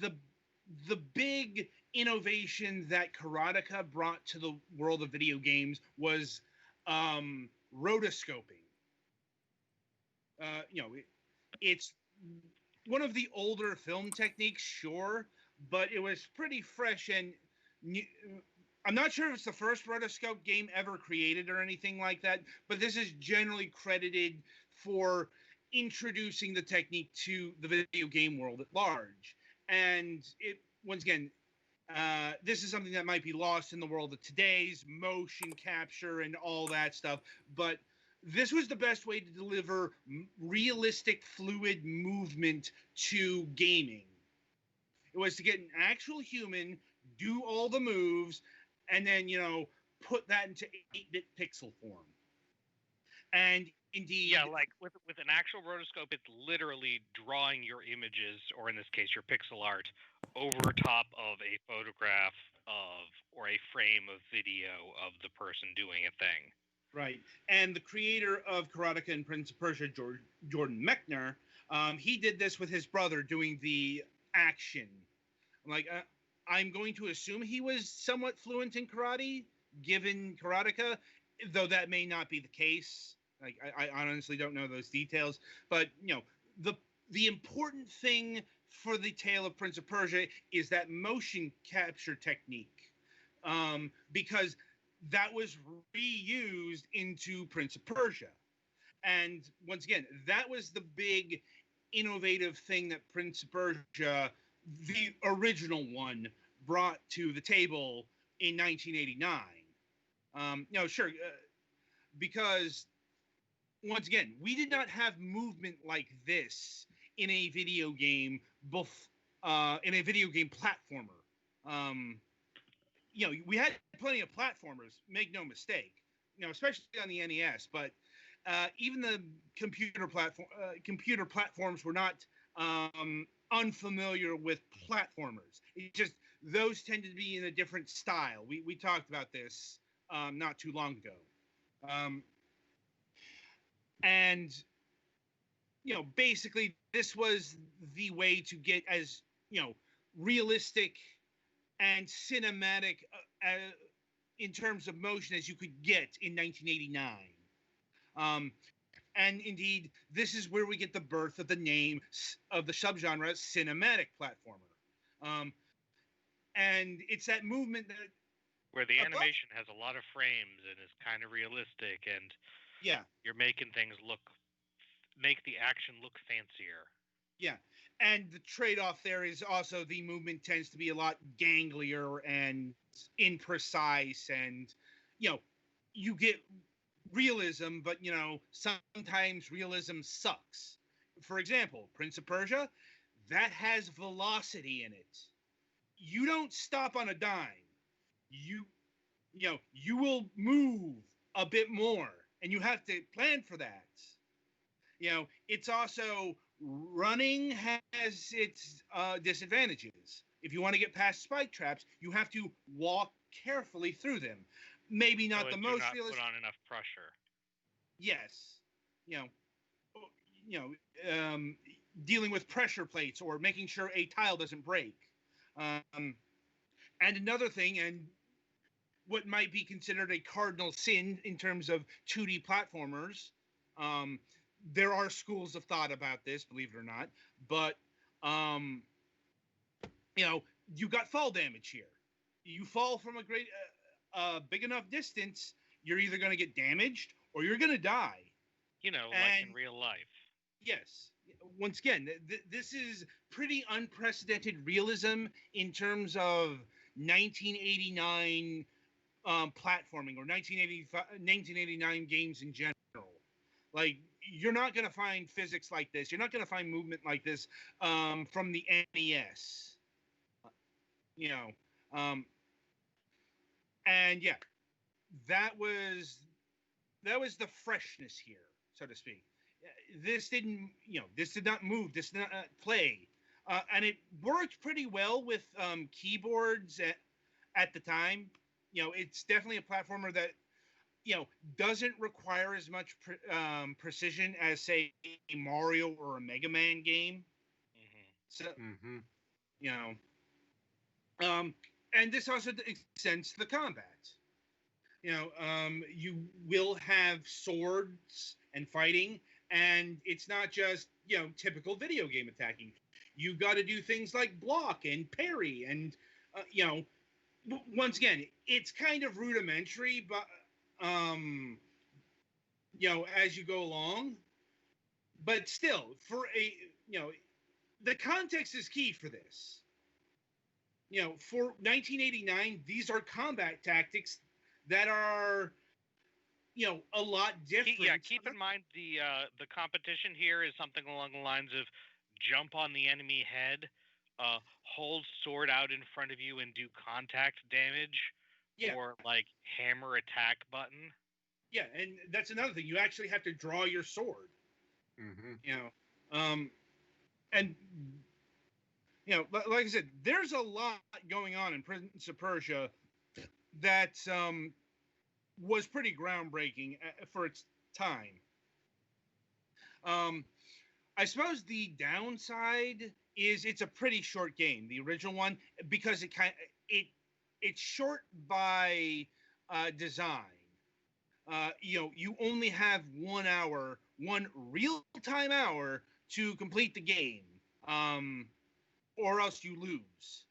the big innovation that Karateka brought to the world of video games was rotoscoping. It's one of the older film techniques, sure, but it was pretty fresh and new. I'm not sure if it's the first rotoscope game ever created or anything like that, but this is generally credited for introducing the technique to the video game world at large. And it, once again, this is something that might be lost in the world of today's motion capture and all that stuff, but this was the best way to deliver realistic, fluid movement to gaming. It was to get an actual human, do all the moves, and then, put that into 8-bit pixel form. And indeed... Yeah, like with an actual rotoscope, it's literally drawing your images, or in this case, your pixel art, over top of a photograph or a frame of video of the person doing a thing. Right. And the creator of Karateka and Prince of Persia, Jordan Mechner, he did this with his brother doing the action. I'm going to assume he was somewhat fluent in karate, given Karateka, though that may not be the case. I honestly don't know those details. But, the important thing for the Tale of Prince of Persia is that motion capture technique. Because that was reused into Prince of Persia. And once again, that was the big innovative thing that Prince of Persia, the original one, brought to the table in 1989. Sure, because once again, we did not have movement like this in a video game, in a video game platformer. We had plenty of platformers, make no mistake, especially on the NES, but even the computer platforms were not unfamiliar with platformers. It just, those tended to be in a different style. We talked about this not too long ago. And, basically this was the way to get as, realistic and cinematic in terms of motion as you could get in 1989. And indeed, this is where we get the birth of the name of the subgenre cinematic platformer. And it's that movement that... Where the animation has a lot of frames and is kind of realistic, and you're making things make the action look fancier. Yeah. And the trade-off there is also the movement tends to be a lot ganglier and imprecise, and, you get realism, but, sometimes realism sucks. For example, Prince of Persia, that has velocity in it. You don't stop on a dime. You will move a bit more, and you have to plan for that. It's also... running has its disadvantages. If you want to get past spike traps, you have to walk carefully through them. Maybe not the most realistic. Put on enough pressure. Yes, dealing with pressure plates or making sure a tile doesn't break. And another thing, and what might be considered a cardinal sin in terms of 2D platformers. There are schools of thought about this, believe it or not, but you got fall damage here. You fall from a big enough distance, you're either going to get damaged or you're going to die. Like in real life. Yes. Once again, this is pretty unprecedented realism in terms of 1989 platforming or 1989 games in general. Like, you're not going to find physics like this. You're not going to find movement like this from the NES. And yeah, that was the freshness here, so to speak. This did not move. This did not play, and it worked pretty well with keyboards at the time. It's definitely a platformer that doesn't require as much precision as, say, a Mario or a Mega Man game. Mm-hmm. So, and this also extends to the combat. You will have swords and fighting, and it's not just, typical video game attacking. You've got to do things like block and parry, and, once again, it's kind of rudimentary, but as you go along, but still, for the context is key for this. For 1989, these are combat tactics that are, a lot different. Keep in mind the competition here is something along the lines of jump on the enemy head, hold sword out in front of you and do contact damage, or like hammer attack button. Yeah, and that's another thing. You actually have to draw your sword. Mm-hmm. And like I said, there's a lot going on in Prince of Persia that was pretty groundbreaking for its time. I suppose the downside is it's a pretty short game, the original one, because it's short by design. You only have 1 hour, one real-time hour to complete the game, or else you lose.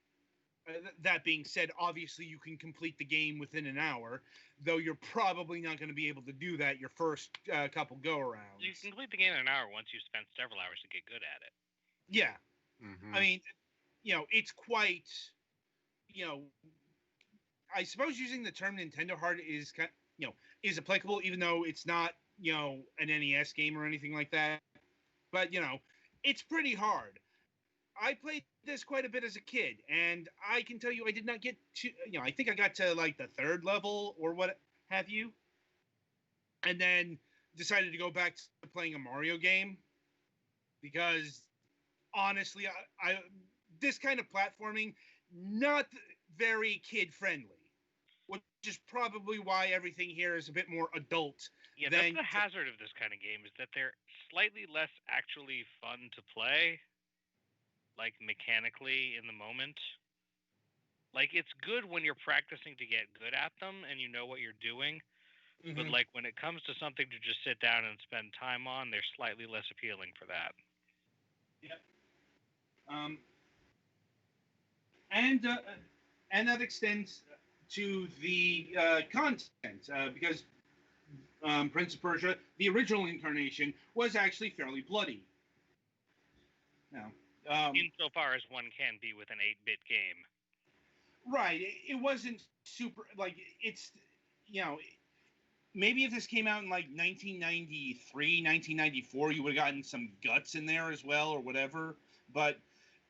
That being said, obviously you can complete the game within an hour, though you're probably not going to be able to do that your first couple go-arounds. You can complete the game in an hour once you've spent several hours to get good at it. Yeah. Mm-hmm. I mean, it's quite, I suppose using the term Nintendo hard is is applicable, even though it's not, an NES game or anything like that. But, it's pretty hard. I played this quite a bit as a kid, and I can tell you I did not get to, I think I got to like the 3rd level or what have you, and then decided to go back to playing a Mario game, because honestly, I this kind of platforming, not very kid-friendly, which is probably why everything here is a bit more adult. Yeah, that's the hazard of this kind of game, is that they're slightly less actually fun to play, like mechanically in the moment. Like, it's good when you're practicing to get good at them and you know what you're doing, but like when it comes to something to just sit down and spend time on, they're slightly less appealing for that. Yep. And that extends to the content, because Prince of Persia, the original incarnation, was actually fairly bloody. Now, insofar as one can be with an 8-bit game. Right. It wasn't super, like, it's, maybe if this came out in like 1993, 1994, you would have gotten some guts in there as well or whatever. But,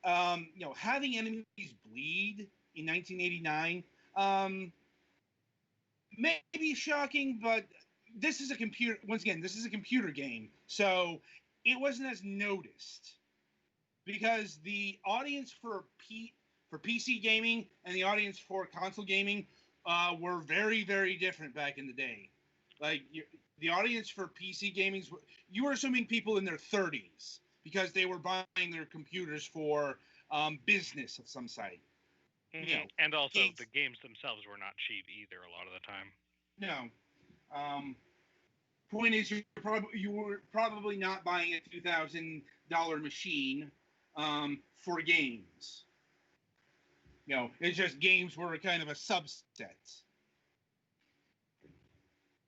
having enemies bleed in 1989, may be shocking, but this is a computer game. So it wasn't as noticed, because the audience for PC gaming and the audience for console gaming were very, very different back in the day. Like, the audience for PC gaming, you were assuming people in their 30s, because they were buying their computers for business of some site. Mm-hmm. And also, the games themselves were not cheap either a lot of the time. No. Point is, you were probably not buying a $2,000 machine for games. It's just games were kind of a subset.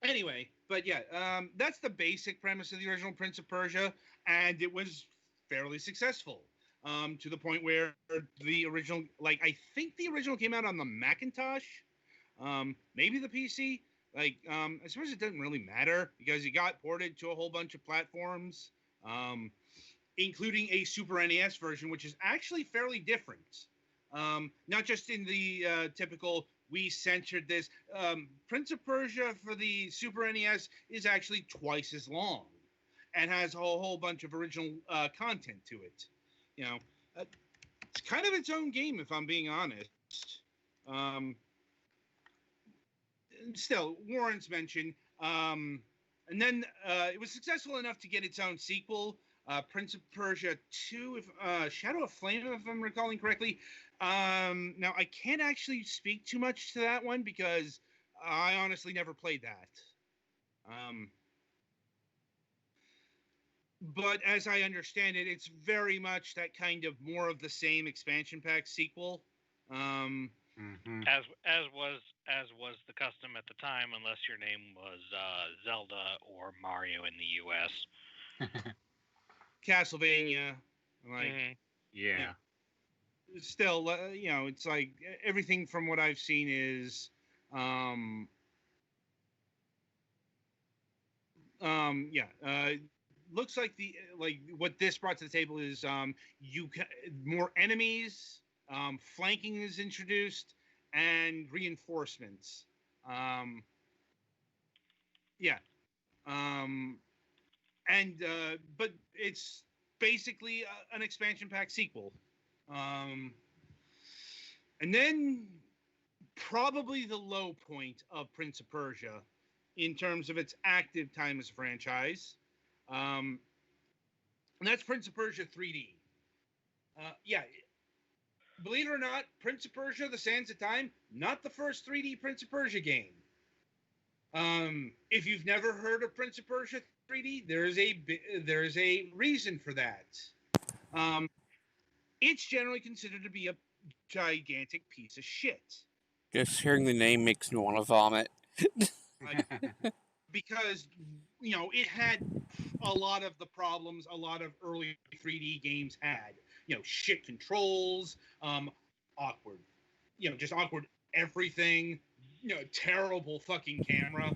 Anyway, but yeah, that's the basic premise of the original Prince of Persia, and it was fairly successful, to the point where the original, I think the original came out on the Macintosh, maybe the PC. I suppose it doesn't really matter, because it got ported to a whole bunch of platforms, including a Super NES version, which is actually fairly different. Not just in the typical, we censored this. Prince of Persia for the Super NES is actually twice as long, and has a whole bunch of original content to it. It's kind of its own game, if I'm being honest. Still, warrants mention. And then it was successful enough to get its own sequel, Prince of Persia 2, Shadow of Flame, if I'm recalling correctly. Now, I can't actually speak too much to that one, because I honestly never played that. But as I understand it, it's very much that kind of more of the same expansion pack sequel. Mm-hmm. As was the custom at the time, unless your name was Zelda or Mario in the U.S. Castlevania, Yeah. Still, it's like everything from what I've seen is, Looks like what this brought to the table is more enemies, flanking is introduced, and reinforcements. Yeah. But it's basically an expansion pack sequel. And then probably the low point of Prince of Persia in terms of its active time as a franchise. And that's Prince of Persia 3D. Believe it or not, Prince of Persia: The Sands of Time, not the first 3D Prince of Persia game. If you've never heard of Prince of Persia 3D, there's a reason for that. It's generally considered to be a gigantic piece of shit. Just hearing the name makes me want to vomit. Because, it had a lot of the problems a lot of early 3D games had. Shit controls, awkward, just awkward everything, terrible fucking camera.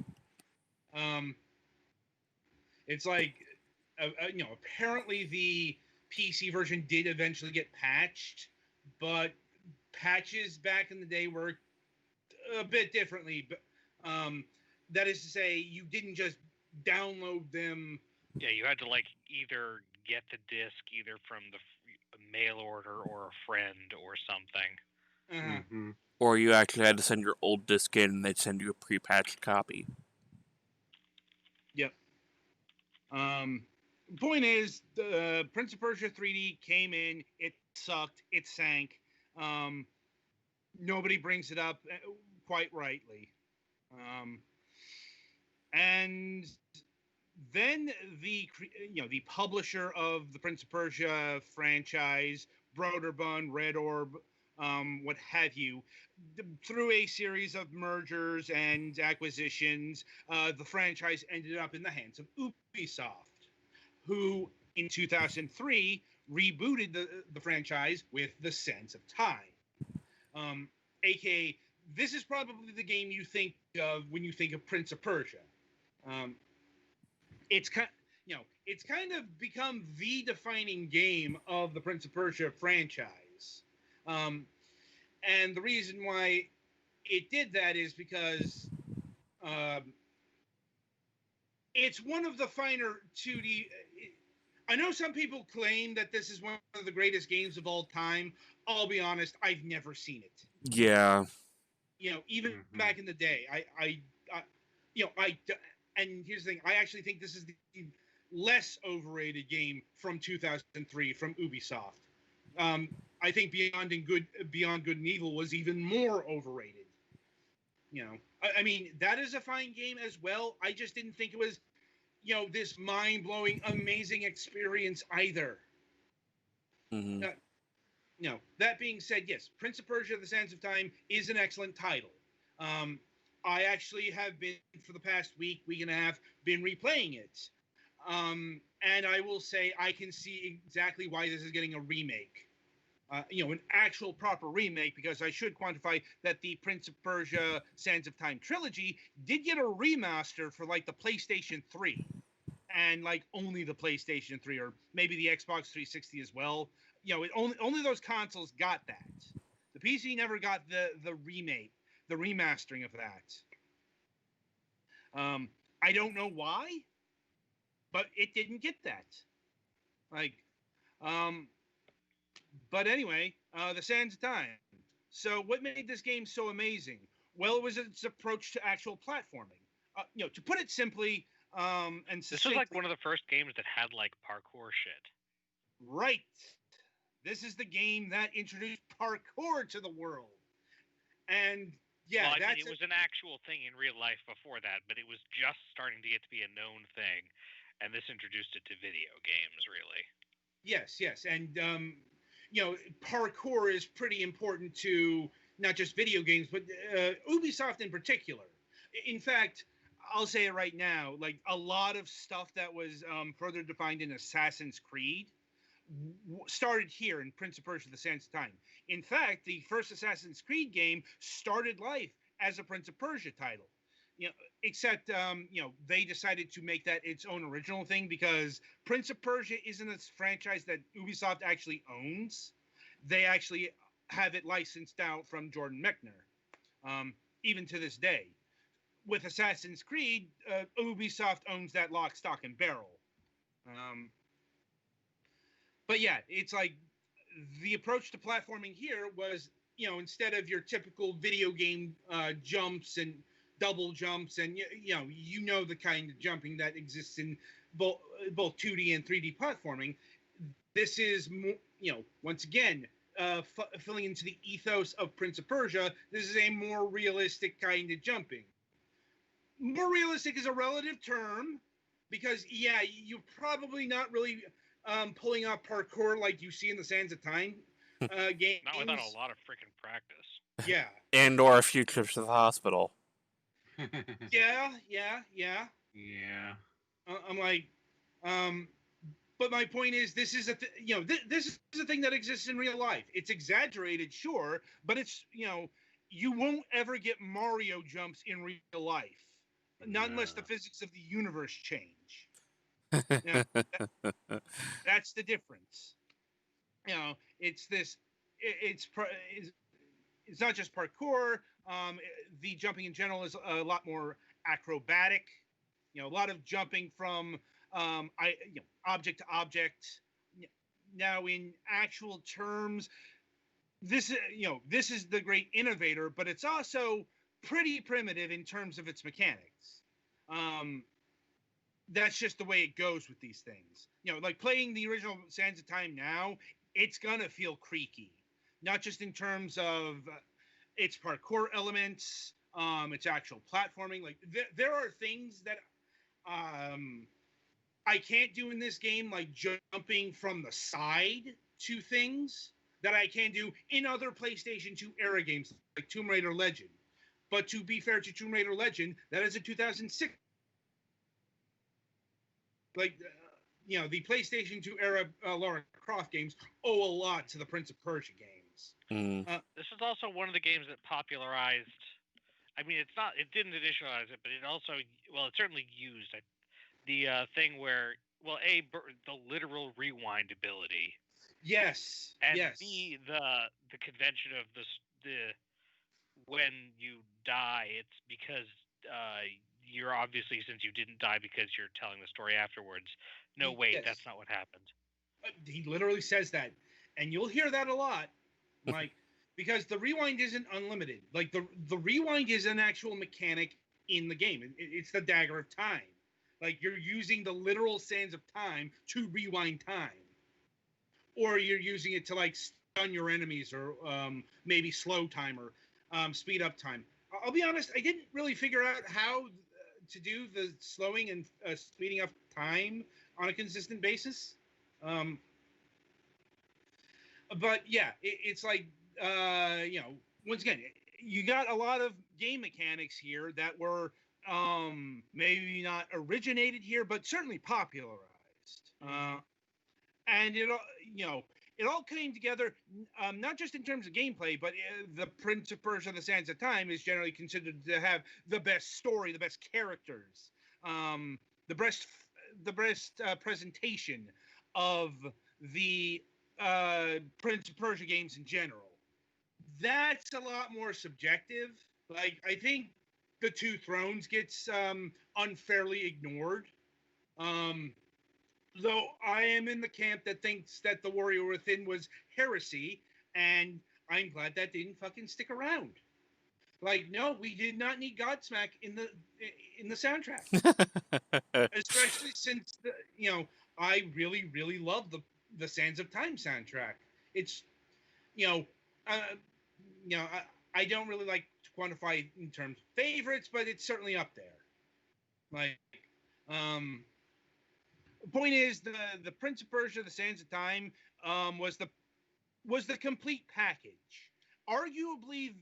It's like, apparently the PC version did eventually get patched, but patches back in the day were a bit differently. But that is to say, you didn't just download them. Yeah, you had to either get the disc either from the mail order or a friend or something. Mm-hmm. Or you actually had to send your old disc in and they'd send you a pre-patched copy. Yep. Point is, the Prince of Persia 3D came in, it sucked, it sank. Nobody brings it up quite rightly. And then the publisher of the Prince of Persia franchise, Broderbund, Red Orb, what have you, through a series of mergers and acquisitions, the franchise ended up in the hands of Ubisoft, who in 2003 rebooted the franchise with The Sands of Time. AKA, this is probably the game you think of when you think of Prince of Persia. It's kind of become the defining game of the Prince of Persia franchise. And the reason why it did that is because it's one of the finer 2D. I know some people claim that this is one of the greatest games of all time. I'll be honest, I've never seen it. Yeah. Even back in the day, and here's the thing, I actually think this is the less overrated game from 2003 from Ubisoft. I think Beyond Good and Evil was even more overrated. I mean, that is a fine game as well. I just didn't think it was, this mind-blowing, amazing experience either. Mm-hmm. That being said, yes, Prince of Persia: The Sands of Time is an excellent title. I actually have been, for the past week and a half, been replaying it. And I will say I can see exactly why this is getting a remake. An actual proper remake, because I should quantify that the Prince of Persia Sands of Time trilogy did get a remaster for the PlayStation 3. And only the PlayStation 3, or maybe the Xbox 360 as well. Only those consoles got that. The PC never got the remake, the remastering of that. I don't know why, but it didn't get that. But anyway, The Sands of Time. So what made this game so amazing? Well, it was its approach to actual platforming. To put it simply, and this was one of the first games that had parkour shit. Right. This is the game that introduced parkour to the world. And yeah, well, it was an actual thing in real life before that, but it was just starting to get to be a known thing, and this introduced it to video games, really. Yes, and parkour is pretty important to not just video games, but Ubisoft in particular. In fact, I'll say it right now, a lot of stuff that was further defined in Assassin's Creed started here in Prince of Persia: The Sands of Time. In fact, the first Assassin's Creed game started life as a Prince of Persia title. you know, except they decided to make that its own original thing because Prince of Persia isn't a franchise that Ubisoft actually owns. They actually have it licensed out from Jordan Mechner, even to this day. With Assassin's Creed, Ubisoft owns that lock, stock, and barrel. But yeah, it's like the approach to platforming here was, instead of your typical video game jumps and double jumps and the kind of jumping that exists in both 2D and 3D platforming, this is once again filling into the ethos of Prince of Persia. This is a more realistic kind of jumping. More realistic is a relative term because you're probably not really pulling off parkour like you see in the Sands of Time games. Not without a lot of freaking practice. Yeah. And or a few trips to the hospital. Yeah. I'm like, but my point is, this is this is a thing that exists in real life. It's exaggerated, sure, but it's you won't ever get Mario jumps in real life, not unless the physics of the universe change. That's the difference. It's this. It's not just parkour. The jumping in general is a lot more acrobatic. A lot of jumping from object to object. Now, in actual terms, this is the great innovator, but it's also pretty primitive in terms of its mechanics. That's just the way it goes with these things. Like playing the original Sands of Time now, it's gonna feel creaky. Not just in terms of its parkour elements, its actual platforming. Like there are things that I can't do in this game, like jumping from the side to things that I can do in other PlayStation 2 era games, like Tomb Raider Legend. But to be fair to Tomb Raider Legend, that is a 2006. Like, the PlayStation 2 era Lara Croft games owe a lot to the Prince of Persia games. This is also one of the games that popularized. I mean, it didn't initialize it, but it also, it certainly used the thing where, the literal rewind ability. Yes. And yes. the convention of the when you die, it's because you're obviously, since you didn't die because you're telling the story afterwards. No, wait, yes. That's not what happened. He literally says that, and you'll hear that a lot, like because the rewind isn't unlimited. Like the rewind is an actual mechanic in the game. It's the dagger of time. Like you're using the literal sands of time to rewind time, or you're using it to like stun your enemies, or maybe slow time or speed up time. I'll be honest, I didn't really figure out how to do the slowing and speeding up time on a consistent basis. But yeah, it's like, once again, you got a lot of game mechanics here that were maybe not originated here, but certainly popularized. And it all came together, not just in terms of gameplay, but the Prince of Persia: The Sands of Time is generally considered to have the best story, the best characters, the best presentation of the Prince of Persia games in general. That's a lot more subjective. Like, I think the Two Thrones gets unfairly ignored. Though I am in the camp that thinks that The Warrior Within was heresy, and I'm glad that didn't fucking stick around. Like, no, we did not need Godsmack in the soundtrack, especially since I really, really love the Sands of Time soundtrack. It's I don't really like to quantify in terms of favorites, but it's certainly up there. Like, the point is, the Prince of Persia: The Sands of Time was the complete package. Arguably,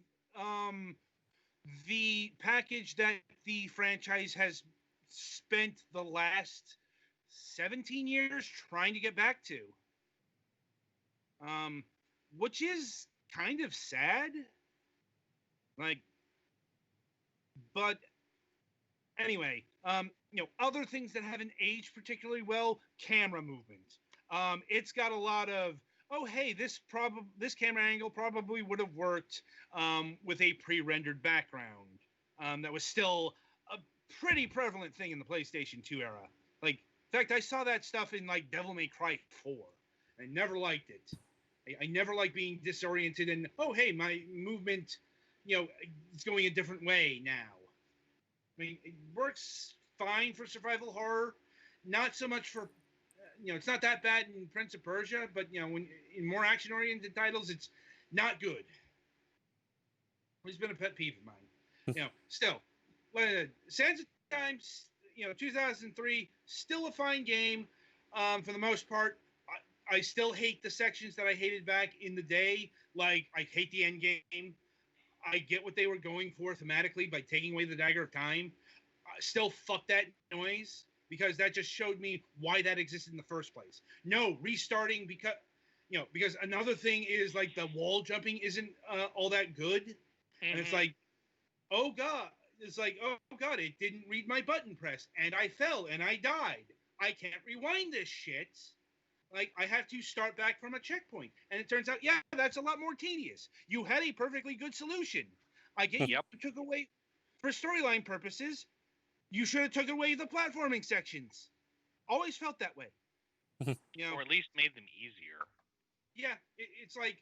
the package that the franchise has spent the last 17 years trying to get back to. Which is kind of sad. Like, but Anyway, other things that haven't aged particularly well, camera movement. It's got a lot of, oh hey, this camera angle probably would have worked with a pre-rendered background. That was still a pretty prevalent thing in the PlayStation 2 era. Like, in fact, I saw that stuff in like Devil May Cry 4. I never liked it. I never liked being disoriented and, oh hey, my movement, it's going a different way now. I mean, it works fine for survival horror, not so much for, it's not that bad in Prince of Persia, but, when in more action-oriented titles, it's not good. It's been a pet peeve of mine. Still, Sands of Time, 2003, still a fine game for the most part. I still hate the sections that I hated back in the day. Like, I hate the end game. I get what they were going for thematically by taking away the Dagger of Time. Still, fuck that noise, because that just showed me why that existed in the first place. No, restarting because another thing is, like, the wall jumping isn't all that good. Mm-hmm. And it's like, oh god, it didn't read my button press, and I fell, and I died. I can't rewind this shit. Like, I have to start back from a checkpoint. And it turns out, yeah, that's a lot more tedious. You had a perfectly good solution. I get you took away, for storyline purposes, you should have took away the platforming sections. Always felt that way. Or at least made them easier. Yeah, it's like,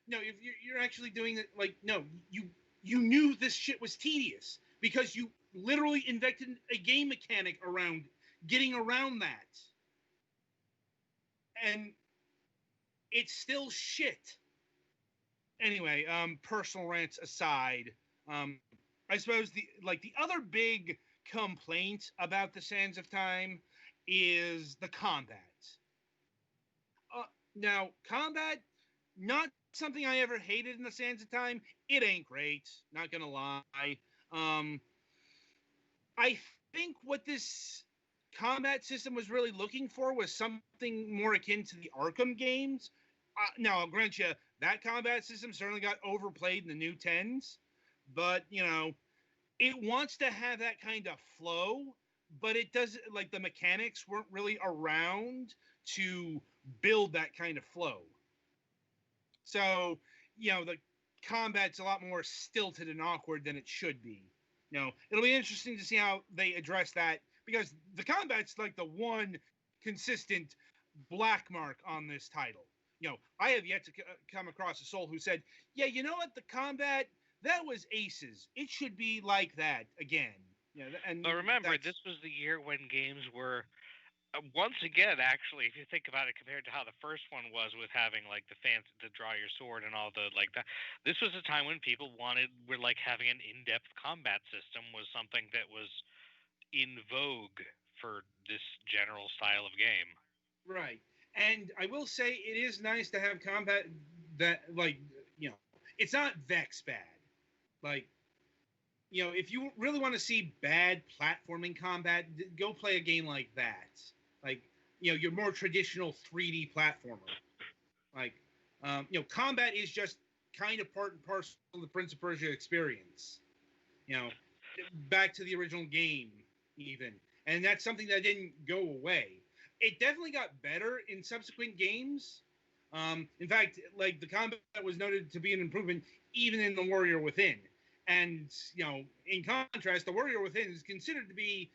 no, if you're actually doing it, like, no, you knew this shit was tedious because you literally invented a game mechanic around getting around that. And it's still shit. Anyway, personal rants aside, I suppose the other big complaint about the Sands of Time is the combat. Now, combat, not something I ever hated in the Sands of Time. It ain't great, not gonna lie. I think what this combat system was really looking for was something more akin to the Arkham games. Now, I'll grant you, that combat system certainly got overplayed in the new 10s, but, it wants to have that kind of flow, but it doesn't, like, the mechanics weren't really around to build that kind of flow. So, the combat's a lot more stilted and awkward than it should be. It'll be interesting to see how they address that, because the combat's like the one consistent black mark on this title. I have yet to come across a soul who said, yeah, you know what, the combat, that was aces. It should be like that again. But remember, this was the year when games were, once again, actually, if you think about it compared to how the first one was with having, like, the fancy to draw your sword and all the, like, that, this was a time when people were like, having an in-depth combat system was something that was in vogue for this general style of game. Right. And I will say it is nice to have combat that, like, it's not Vex bad. Like, if you really want to see bad platforming combat, go play a game like that. Like, your more traditional 3D platformer. Like, combat is just kind of part and parcel of the Prince of Persia experience. Back to the original game, even. And that's something that didn't go away. It definitely got better in subsequent games. In fact, like, the combat was noted to be an improvement even in The Warrior Within. And, in contrast, The Warrior Within is considered to be,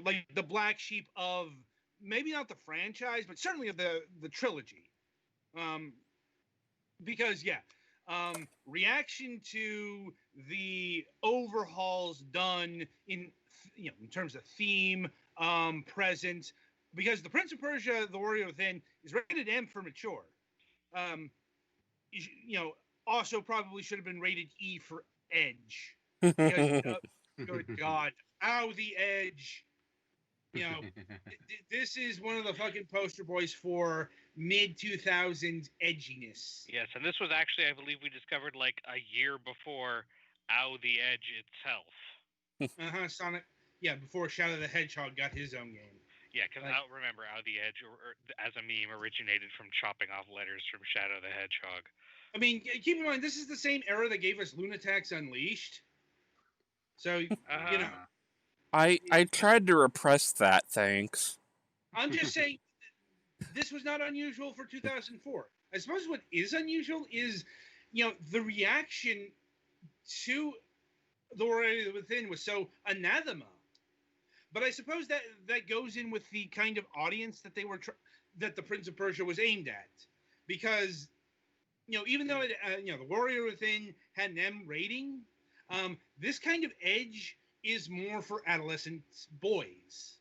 like, the black sheep of, maybe not the franchise, but certainly of the trilogy. Because, reaction to the overhauls done in terms of theme, presence, because the Prince of Persia, The Warrior Within, is rated M for mature. Also probably should have been rated E for edge. Because, good God. Ow, the edge. This is one of the fucking poster boys for mid-2000s edginess. Yes, and this was actually, I believe we discovered, like, a year before Ow, the Edge itself. Sonic. Yeah, before Shadow the Hedgehog got his own game. Yeah, because I don't remember Ow, the Edge, or as a meme, originated from chopping off letters from Shadow the Hedgehog. I mean, keep in mind, this is the same era that gave us Lunatics Unleashed. So, I tried to repress that, thanks. I'm just saying, this was not unusual for 2004. I suppose what is unusual is, the reaction to the Warrior Within was so anathema. But I suppose that goes in with the kind of audience that that the Prince of Persia was aimed at, because even though the Warrior Within had an M rating, this kind of edge is more for adolescent boys.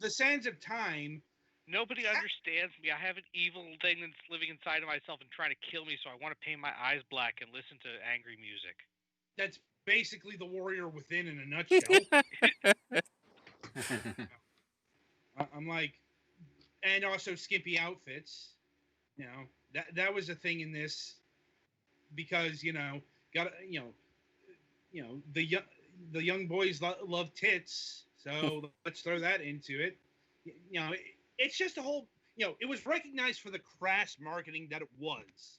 The Sands of Time. Nobody understands me. I have an evil thing that's living inside of myself and trying to kill me, so I want to paint my eyes black and listen to angry music. That's basically the Warrior Within in a nutshell. I'm like, and also skimpy outfits. That was a thing in this, because the young boys love tits, so let's throw that into it. It's just a whole, it was recognized for the crass marketing that it was.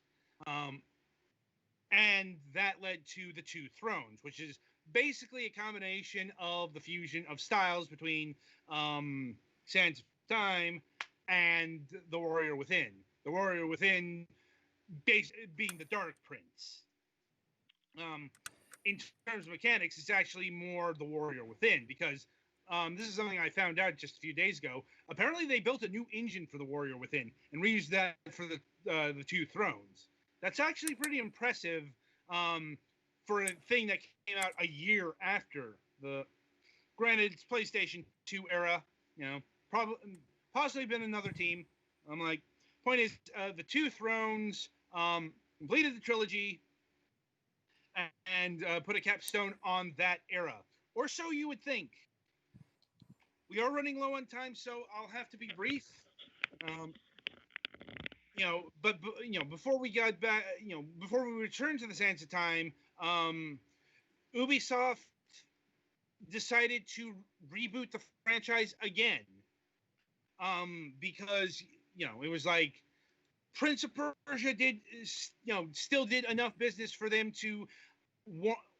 And that led to the Two Thrones, which is basically a combination of the fusion of styles between Sands of Time and The Warrior Within. The Warrior Within being the Dark Prince. In terms of mechanics, it's actually more The Warrior Within, because this is something I found out just a few days ago. Apparently, they built a new engine for The Warrior Within and reused that for the Two Thrones. That's actually pretty impressive for a thing that came out a year after the. Granted, it's PlayStation 2 era. Possibly been another team. I'm like, point is, the Two Thrones completed the trilogy and put a capstone on that era, or so you would think. We are running low on time, so I'll have to be brief. But before we got back, before we return to the Sands of Time, Ubisoft decided to reboot the franchise again, because it was like Prince of Persia still did enough business for them to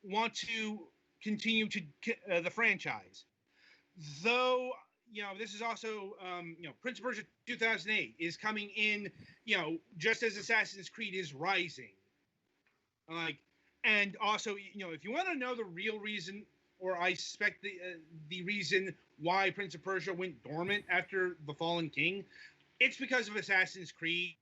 want to continue to the franchise. Though, this is also, Prince of Persia 2008 is coming in, just as Assassin's Creed is rising. And also, if you want to know the real reason, or I suspect the reason why Prince of Persia went dormant after The Fallen King, it's because of Assassin's Creed.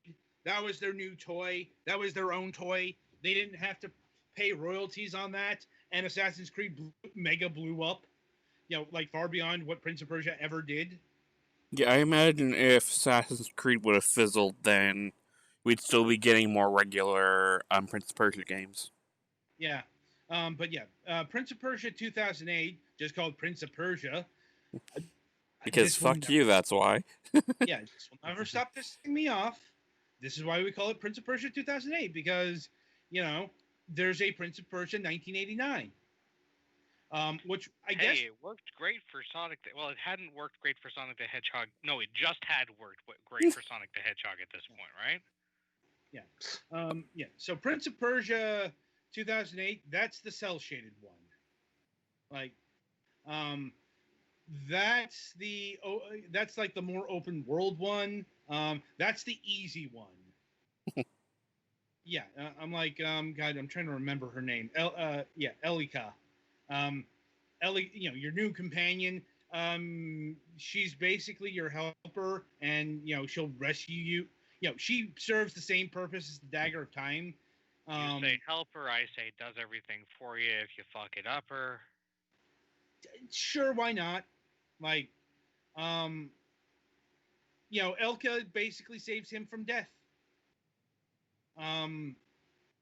That was their new toy. That was their own toy. They didn't have to pay royalties on that, and Assassin's Creed mega blew up. Like far beyond what Prince of Persia ever did. Yeah, I imagine if Assassin's Creed would have fizzled, then we'd still be getting more regular Prince of Persia games. Yeah. But yeah, Prince of Persia 2008, just called Prince of Persia. Because fuck you, that's why. Yeah, this will never stop pissing me off. This is why we call it Prince of Persia 2008, because, there's a Prince of Persia 1989. Which I guess it worked great for Sonic. Well, it hadn't worked great for Sonic the Hedgehog. No, it just had worked great for Sonic the Hedgehog at this point, right? Yeah. Yeah. So Prince of Persia 2008, that's the cell shaded one. Like, that's like the more open world one. That's the easy one. Yeah. I'm like, God, I'm trying to remember her name. Elika. Ellie, your new companion. She's basically your helper, and she'll rescue you. She serves the same purpose as the Dagger of Time. You say help her, I say does everything for you if you fuck it up her. Sure, why not? Like, Elka basically saves him from death.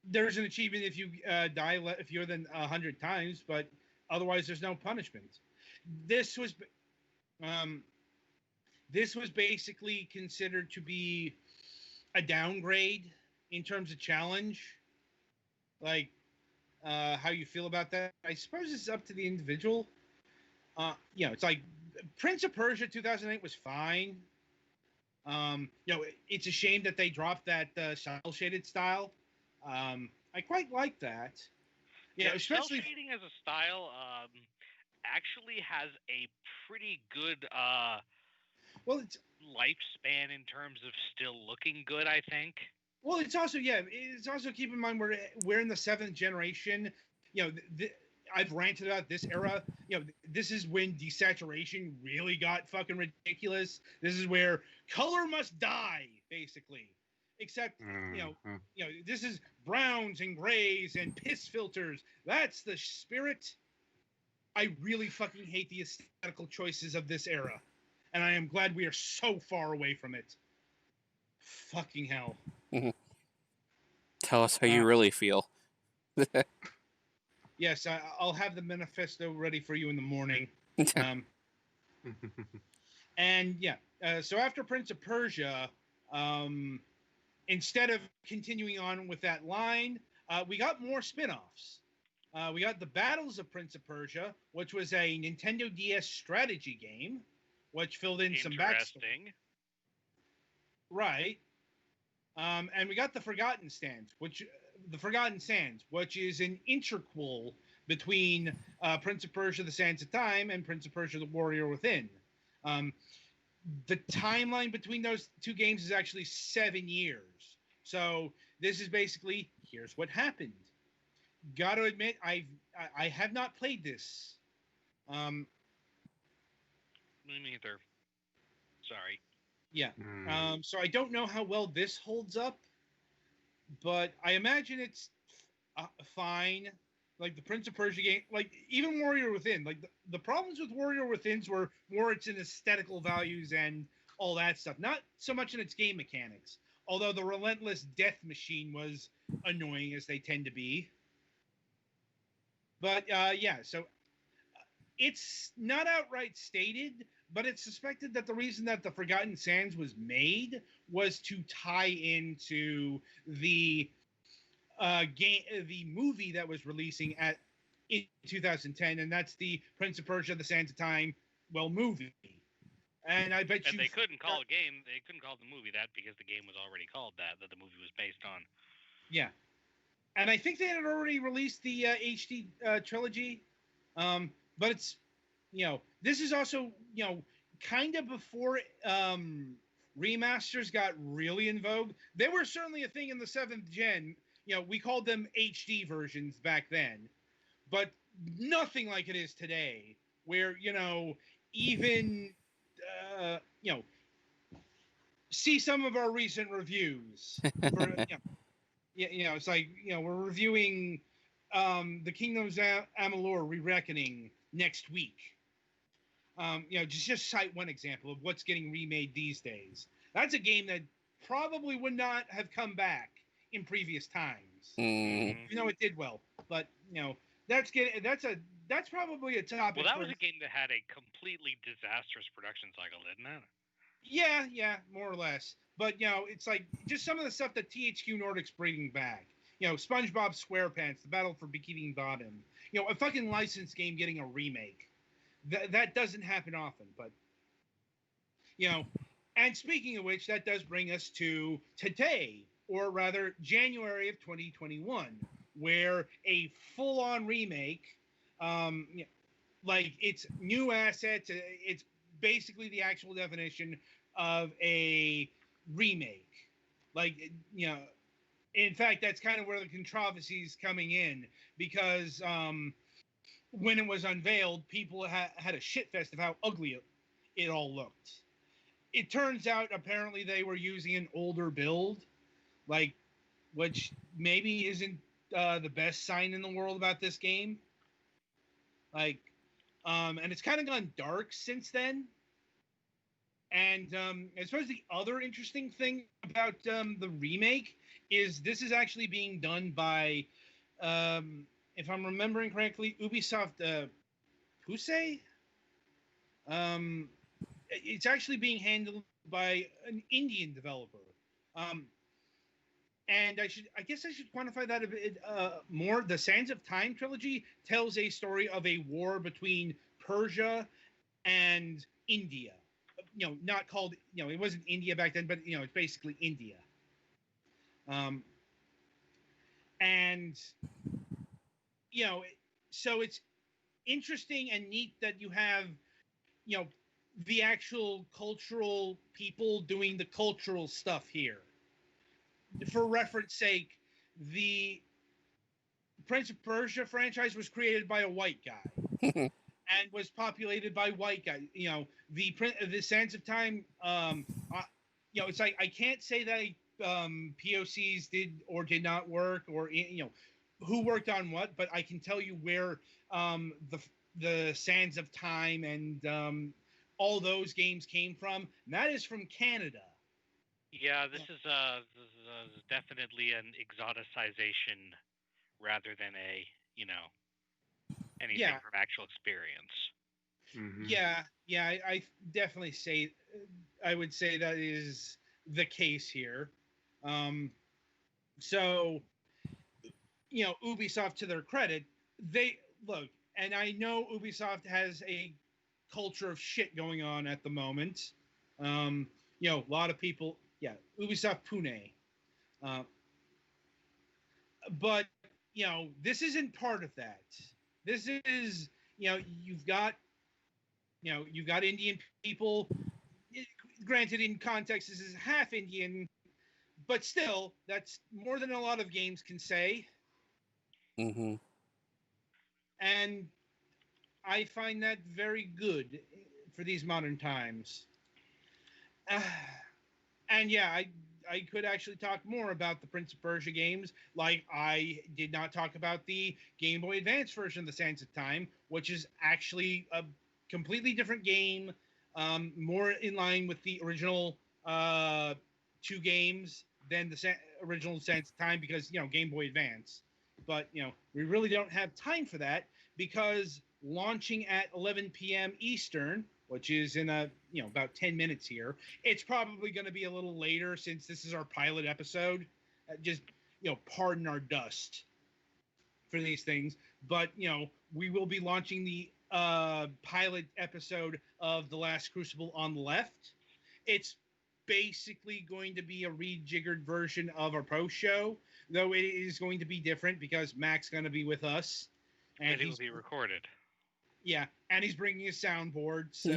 There's an achievement if you die fewer than 100 times, but otherwise there's no punishment. This was basically considered to be a downgrade in terms of challenge. Like, how you feel about that, I suppose it's up to the individual. It's like Prince of Persia 2008 was fine. It's a shame that they dropped that cell shaded style. I quite like that. Yeah, especially cell shading as a style. actually has a pretty good Well, it's lifespan in terms of still looking good, I think. Well, it's also it's also keep in mind we're in the 7th generation. I've ranted about this era. This is when desaturation really got fucking ridiculous. This is where color must die, basically. Except this is browns and grays and piss filters. That's the spirit. I really fucking hate the aesthetical choices of this era, and I am glad we are so far away from it. Fucking hell. Tell us how you really feel. Yes, I'll have the manifesto ready for you in the morning. And yeah, so after Prince of Persia, instead of continuing on with that line, we got more spin-offs. We got the Battles of Prince of Persia, which was a Nintendo DS strategy game, which filled in some backstory. Right. And we got the Forgotten Sands, which is an interquel between Prince of Persia: The Sands of Time and Prince of Persia: The Warrior Within. The timeline between those two games is actually 7 years. So this is basically, here's what happened. Got to admit, I have not played this. Me neither. Sorry. Yeah. So I don't know how well this holds up, but I imagine it's fine. Like the Prince of Persia game, like even Warrior Within, like the problems with Warrior Withins were more its in aesthetical values and all that stuff, not so much in its game mechanics. Although the relentless death machine was annoying, as they tend to be. But yeah, so it's not outright stated, but it's suspected that the reason that the Forgotten Sands was made was to tie into the the movie that was releasing in 2010, and that's the Prince of Persia: The Sands of Time movie. And I bet they couldn't call a game. They couldn't call the movie that because the game was already called that the movie was based on. Yeah, and I think they had already released the HD trilogy, but it's this is also kind of before remasters got really in vogue. They were certainly a thing in the 7th gen. We called them HD versions back then, but nothing like it is today, where, even, see some of our recent reviews. For, it's like, we're reviewing The Kingdoms of Amalur Re-Reckoning next week. Just cite one example of what's getting remade these days. That's a game that probably would not have come back in previous times. It did well, but that's probably a topic. Well, that was a game that had a completely disastrous production cycle, didn't it? Yeah, more or less. But it's like just some of the stuff that THQ Nordic's bringing back. SpongeBob SquarePants, The Battle for Bikini Bottom. A fucking licensed game getting a remake. That doesn't happen often, but and speaking of which, that does bring us to today, or rather January of 2021, where a full-on remake, like it's new assets, it's basically the actual definition of a remake. Like, in fact, that's kind of where the controversy is coming in, because when it was unveiled, people had a shitfest of how ugly it all looked. It turns out, apparently, they were using an older build, which maybe isn't the best sign in the world about this game. And it's kind of gone dark since then. And I suppose the other interesting thing about the remake is this is actually being done by, if I'm remembering correctly, Ubisoft Pusey? It's actually being handled by an Indian developer. And I guess I should quantify that a bit more. The Sands of Time trilogy tells a story of a war between Persia and India. Not called, it wasn't India back then, but, it's basically India. And, so interesting and neat that you have, the actual cultural people doing the cultural stuff here. For reference sake, the Prince of Persia franchise was created by a white guy and was populated by white guys. The Sands of Time. It's like I can't say that POCs did or did not work, or who worked on what, but I can tell you where the Sands of Time and all those games came from. And that is from Canada. Yeah, this is definitely an exoticization rather than a anything from actual experience. Mm-hmm. Yeah, I definitely say, I would say that is the case here. So, Ubisoft, to their credit, they look, and I know Ubisoft has a culture of shit going on at the moment. A lot of people, Ubisoft Pune. But, this isn't part of that. This is, you've got Indian people. Granted, in context, this is half Indian, but still, that's more than a lot of games can say. Mm-hmm. And I find that very good for these modern times. And yeah, I could actually talk more about the Prince of Persia games. Like, I did not talk about the Game Boy Advance version of the Sands of Time, which is actually a completely different game, more in line with the original two games than the original Sands of Time, because, Game Boy Advance. But, we really don't have time for that, because launching at 11 p.m. Eastern, which is in about 10 minutes here. It's probably going to be a little later since this is our pilot episode. Just, pardon our dust for these things. But, we will be launching the pilot episode of The Last Crucible on the left. It's basically going to be a rejiggered version of our post show, though it is going to be different because Mac's going to be with us. And he will be recorded. Yeah, and he's bringing a soundboard, so...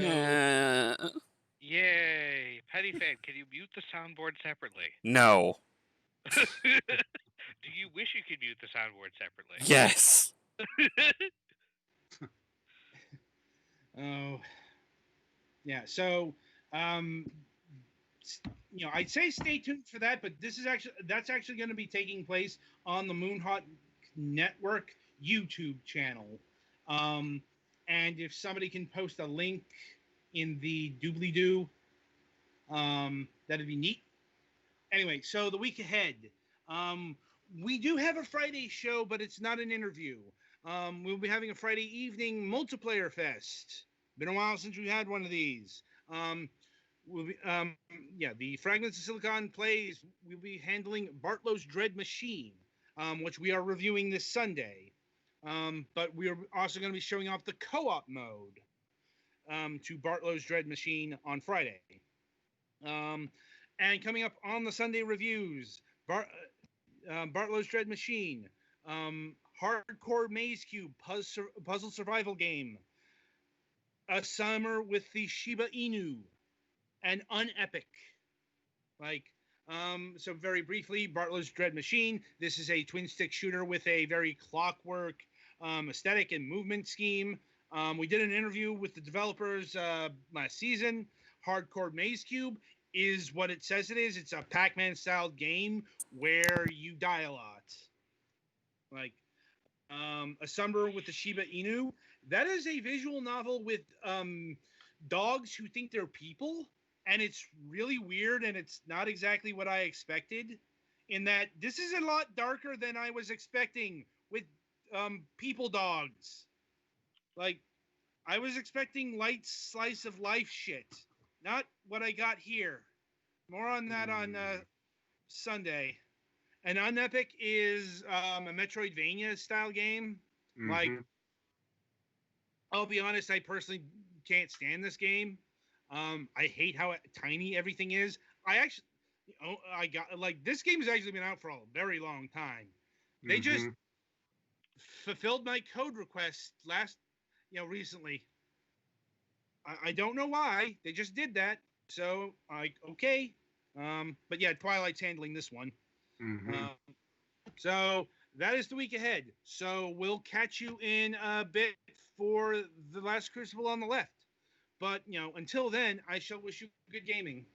Yay! Petty fan, can you mute the soundboard separately? No. Do you wish you could mute the soundboard separately? Yes! Oh. Yeah, so, I'd say stay tuned for that, but that's actually going to be taking place on the Moonhot Network YouTube channel. And if somebody can post a link in the doobly-doo, that'd be neat. Anyway, so the week ahead, we do have a Friday show, but it's not an interview. We'll be having a Friday evening multiplayer fest. Been a while since we had one of these. The Fragments of Silicon plays. We'll be handling Bartlow's Dread Machine, which we are reviewing this Sunday. But we are also going to be showing off the co-op mode to Bartlow's Dread Machine on Friday. And coming up on the Sunday reviews, Bartlow's Dread Machine, Hardcore Maze Cube puzzle survival game, A Summer with the Shiba Inu, and Unepic. So very briefly, Bartlow's Dread Machine. This is a twin-stick shooter with a very clockwork aesthetic and movement scheme. We did an interview with the developers last season. Hardcore Maze Cube is what it says it is. It's a Pac-Man style game where you die a lot. A Summer with the Shiba Inu. That is a visual novel with dogs who think they're people. And it's really weird, and it's not exactly what I expected, in that this is a lot darker than I was expecting with people dogs. I was expecting light slice of life shit. Not what I got here. More on that on Sunday. And Unepic is a Metroidvania style game. Mm-hmm. I'll be honest, I personally can't stand this game. I hate how tiny everything is. This game has actually been out for a very long time. They just fulfilled my code request recently. I don't know why. They just did that. So, okay. But yeah, Twilight's handling this one. Mm-hmm. So that is the week ahead. So we'll catch you in a bit for the last Crucible on the left. But, until then, I shall wish you good gaming.